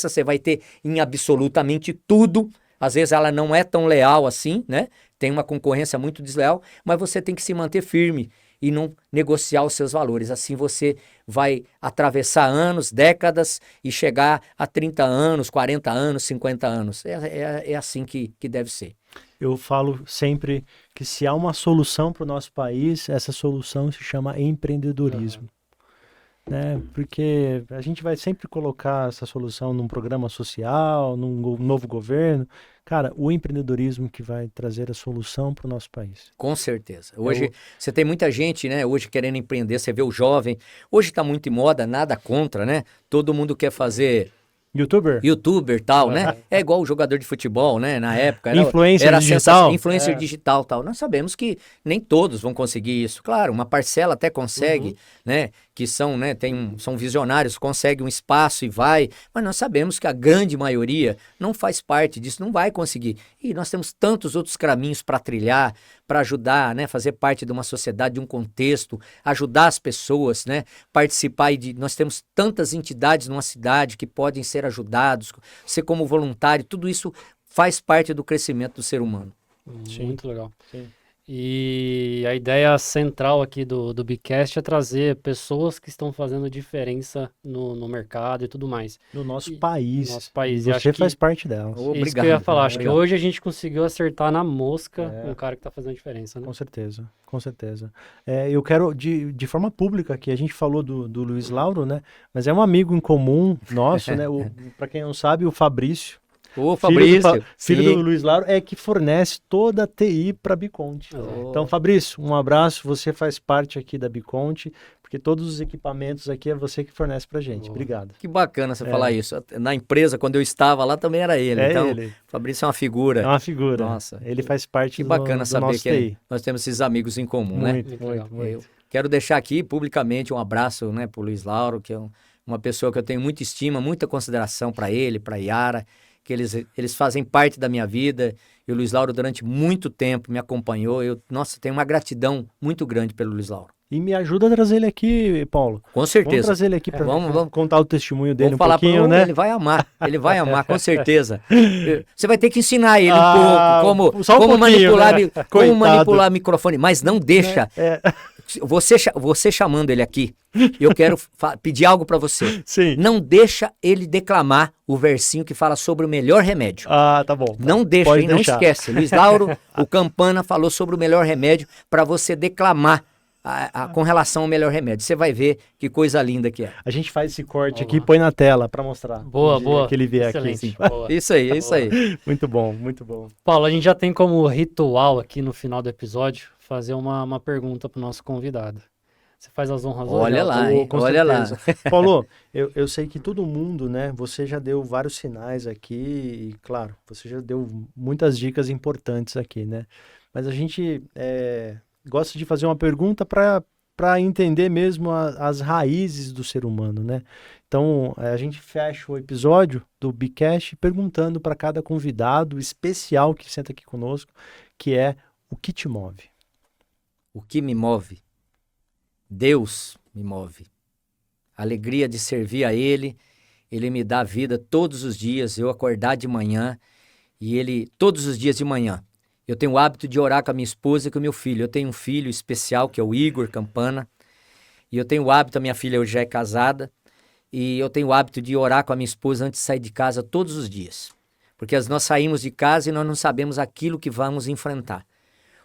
você vai ter em absolutamente tudo. Às vezes ela não é tão leal assim, né? Tem uma concorrência muito desleal, mas você tem que se manter firme e não negociar os seus valores. Assim você vai atravessar anos, décadas e chegar a 30 anos, 40 anos, 50 anos. É assim que deve ser. Eu falo sempre que se há uma solução para o nosso país, essa solução se chama empreendedorismo. Né? Porque a gente vai sempre colocar essa solução num programa social, num novo governo. Cara, o empreendedorismo que vai trazer a solução para o nosso país. Com certeza. Hoje você tem muita gente, né? Hoje querendo empreender, você vê o jovem. Hoje está muito em moda, nada contra, né? Todo mundo quer fazer youtuber tal, né? É igual o jogador de futebol, né? Na época influencer digital. Influencer digital tal. Nós sabemos que nem todos vão conseguir isso. Claro, uma parcela até consegue, né? Que são, né? São visionários, consegue um espaço e vai. Mas nós sabemos que a grande maioria não faz parte disso, não vai conseguir. E nós temos tantos outros caminhos para trilhar, para ajudar, né? Fazer parte de uma sociedade, de um contexto, ajudar as pessoas, né? Participar nós temos tantas entidades numa cidade que podem ser ajudados, ser como voluntário, tudo isso faz parte do crescimento do ser humano. Muito legal. Sim. E a ideia central aqui do Bicast é trazer pessoas que estão fazendo diferença no mercado e tudo mais. No nosso país. No nosso país. Você faz parte delas. Obrigado. Isso que eu ia falar. Acho que hoje a gente conseguiu acertar na mosca um cara que está fazendo diferença, né? Com certeza, com certeza. Eu quero, de forma pública, que a gente falou do Luiz Lauro, né? Mas é um amigo em comum nosso, né? Para quem não sabe, o Fabrício. Ô, Fabrício. Filho do Luiz Lauro, é que fornece toda a TI para a Biconte. Então, Fabrício, um abraço. Você faz parte aqui da Biconte, porque todos os equipamentos aqui é você que fornece para gente. Obrigado. Que bacana você falar isso. Na empresa, quando eu estava lá, também era ele. Então, o Fabrício é uma figura. É uma figura. Nossa. Ele faz parte do nosso TI. Que bacana saber que nós temos esses amigos em comum, muito, né? Muito. Eu quero deixar aqui publicamente um abraço, né, para o Luiz Lauro, que é uma pessoa que eu tenho muita estima, muita consideração para ele, para a Yara. que eles fazem parte da minha vida. E o Luiz Lauro, durante muito tempo, me acompanhou. Nossa, tenho uma gratidão muito grande pelo Luiz Lauro. E me ajuda a trazer ele aqui, Paulo. Com certeza. Vamos trazer ele aqui para vamos contar o testemunho dele vamos falar pouquinho, né? Ele vai amar, com certeza. Você vai ter que ensinar ele um pouco como manipular, né? como manipular microfone, mas não deixa. Você chamando ele aqui, eu quero pedir algo para você. Sim. Não deixa ele declamar o versinho que fala sobre o melhor remédio. Tá bom. Não deixa, hein? Não esquece. Luiz Lauro, o Campana, falou sobre o melhor remédio para você declamar com relação ao melhor remédio. Você vai ver que coisa linda que é. A gente faz esse corte aqui e põe na tela para mostrar. Boa. Que ele vier Excelente. aqui. Boa. Isso aí, é isso aí. Muito bom, muito bom. Paulo, a gente já tem como ritual aqui no final do episódio fazer uma pergunta pro nosso convidado. Você faz as honras hoje? Olha lá, hein? Olha lá. Paulo, eu sei que todo mundo, né? Você já deu vários sinais aqui e, claro, você já deu muitas dicas importantes aqui, né? Mas a gente gosta de fazer uma pergunta para entender mesmo as raízes do ser humano, né? Então, a gente fecha o episódio do Bicast perguntando para cada convidado especial que senta aqui conosco, que é: o que te move? O que me move? Deus me move. A alegria de servir a Ele, Ele me dá vida todos os dias, eu acordar de manhã, e Ele, todos os dias de manhã, eu tenho o hábito de orar com a minha esposa e com o meu filho. Eu tenho um filho especial, que é o Igor Campana, e eu tenho o hábito, a minha filha hoje já é casada, e eu tenho o hábito de orar com a minha esposa antes de sair de casa todos os dias. Porque nós saímos de casa e nós não sabemos aquilo que vamos enfrentar.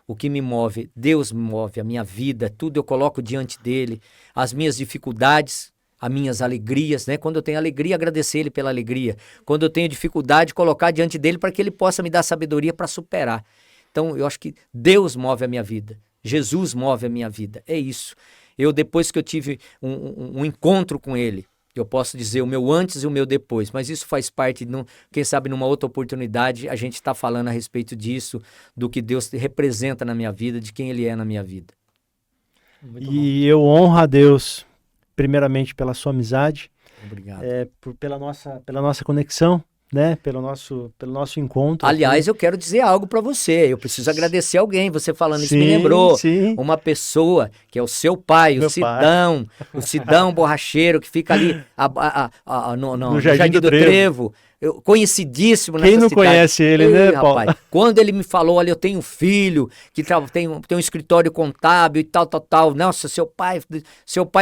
O que me move, Deus me move, a minha vida, tudo eu coloco diante dele, as minhas dificuldades, as minhas alegrias, né? Quando eu tenho alegria, agradecer ele pela alegria. Quando eu tenho dificuldade, colocar diante dele para que ele possa me dar sabedoria para superar. Então, eu acho que Deus move a minha vida, Jesus move a minha vida, é isso. Depois que eu tive um encontro com ele, eu posso dizer o meu antes e o meu depois, mas isso faz parte, quem sabe numa outra oportunidade, a gente está falando a respeito disso, do que Deus representa na minha vida, de quem Ele é na minha vida. E eu honro a Deus, primeiramente pela sua amizade, Obrigado. Pela nossa conexão, né? Pelo nosso encontro. Aliás, eu quero dizer algo para você. Eu preciso agradecer alguém. Você falando isso me Sim, lembrou. sim. Uma pessoa que é o seu pai, o Sidão borracheiro, que fica ali no Jardim do Trevo. Conhecidíssimo nessa cidade. Quem não conhece ele, né, Paulo? Rapaz, quando ele me falou, olha, eu tenho um filho que tem um escritório contábil e tal. Nossa, seu pai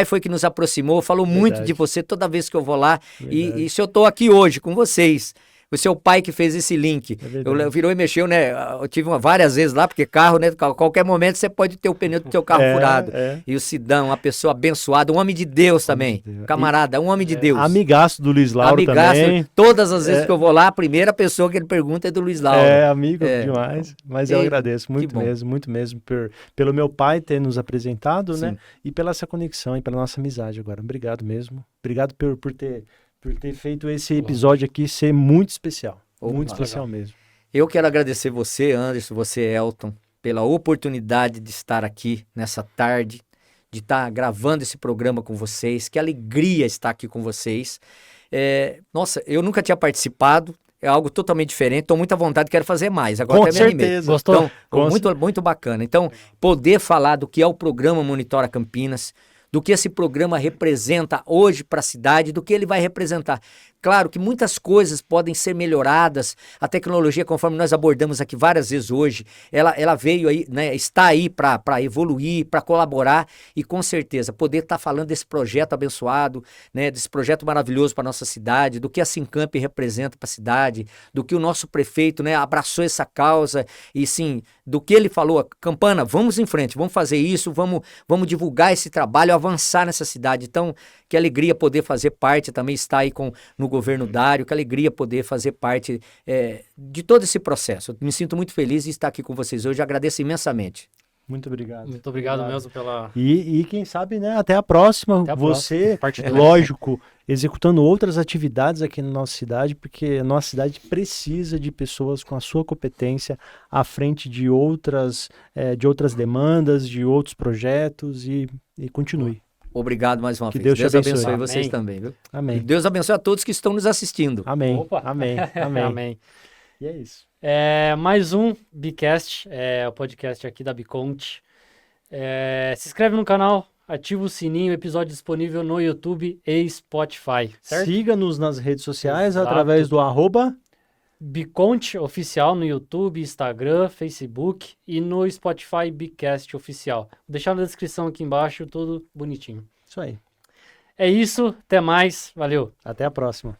foi que nos aproximou, falou muito de você toda vez que eu vou lá. E se eu tô aqui hoje com vocês, o seu pai que fez esse link. Eu virou e mexeu, né? Eu tive várias vezes lá, porque carro, né? A qualquer momento você pode ter o pneu do seu carro furado. E o Sidão, uma pessoa abençoada, um homem de Deus também. Camarada, um homem de Deus. Amigaço do Luiz Lauro também. Todas as vezes que eu vou lá, a primeira pessoa que ele pergunta é do Luiz Lauro. Amigo demais. Mas eu agradeço muito mesmo pelo meu pai ter nos apresentado, né? E pela essa conexão e pela nossa amizade agora. Obrigado mesmo. Obrigado por ter feito esse episódio aqui ser muito especial. Muito especial mesmo. Eu quero agradecer você, Anderson, você, Elton, pela oportunidade de estar aqui nessa tarde, de estar gravando esse programa com vocês. Que alegria estar aqui com vocês. Nossa, eu nunca tinha participado. É algo totalmente diferente. Estou muito à vontade, quero fazer mais. Agora com até me animei. certeza. Gostou? Então, muito bacana. Então, poder falar do que é o programa Monitora Campinas, do que esse programa representa hoje para a cidade, do que ele vai representar. Claro que muitas coisas podem ser melhoradas, a tecnologia, conforme nós abordamos aqui várias vezes hoje, ela veio aí, né, está aí para evoluir, para colaborar e com certeza poder estar falando desse projeto abençoado, né, desse projeto maravilhoso para a nossa cidade, do que a Sincamp representa para a cidade, do que o nosso prefeito, né, abraçou essa causa e sim, do que ele falou, Campana, vamos em frente, vamos fazer isso, vamos divulgar esse trabalho, avançar nessa cidade. Então, que alegria poder fazer parte, também estar aí no governo Dário, que alegria poder fazer parte de todo esse processo. Eu me sinto muito feliz de estar aqui com vocês hoje, agradeço imensamente. Muito obrigado. Muito obrigado mesmo pela... E quem sabe, né, até a próxima. Você, lógico, executando outras atividades aqui na nossa cidade, porque a nossa cidade precisa de pessoas com a sua competência à frente de outras demandas, de outros projetos e continue. Obrigado mais uma Que vez. Deus te abençoe. abençoe vocês Amém. também, viu? E Amém. Deus abençoe a todos que estão nos assistindo. Amém. Opa. Amém. Amém. Amém. E é isso. Mais um Bicast, o podcast aqui da Biconte. Se inscreve no canal, ativa o sininho, episódio disponível no YouTube e Spotify, certo? Siga-nos nas redes sociais Exato. através do @ Biconte Oficial no YouTube, Instagram, Facebook e no Spotify Bicast Oficial. Vou deixar na descrição aqui embaixo, tudo bonitinho. Isso aí. É isso, até mais, valeu! Até a próxima.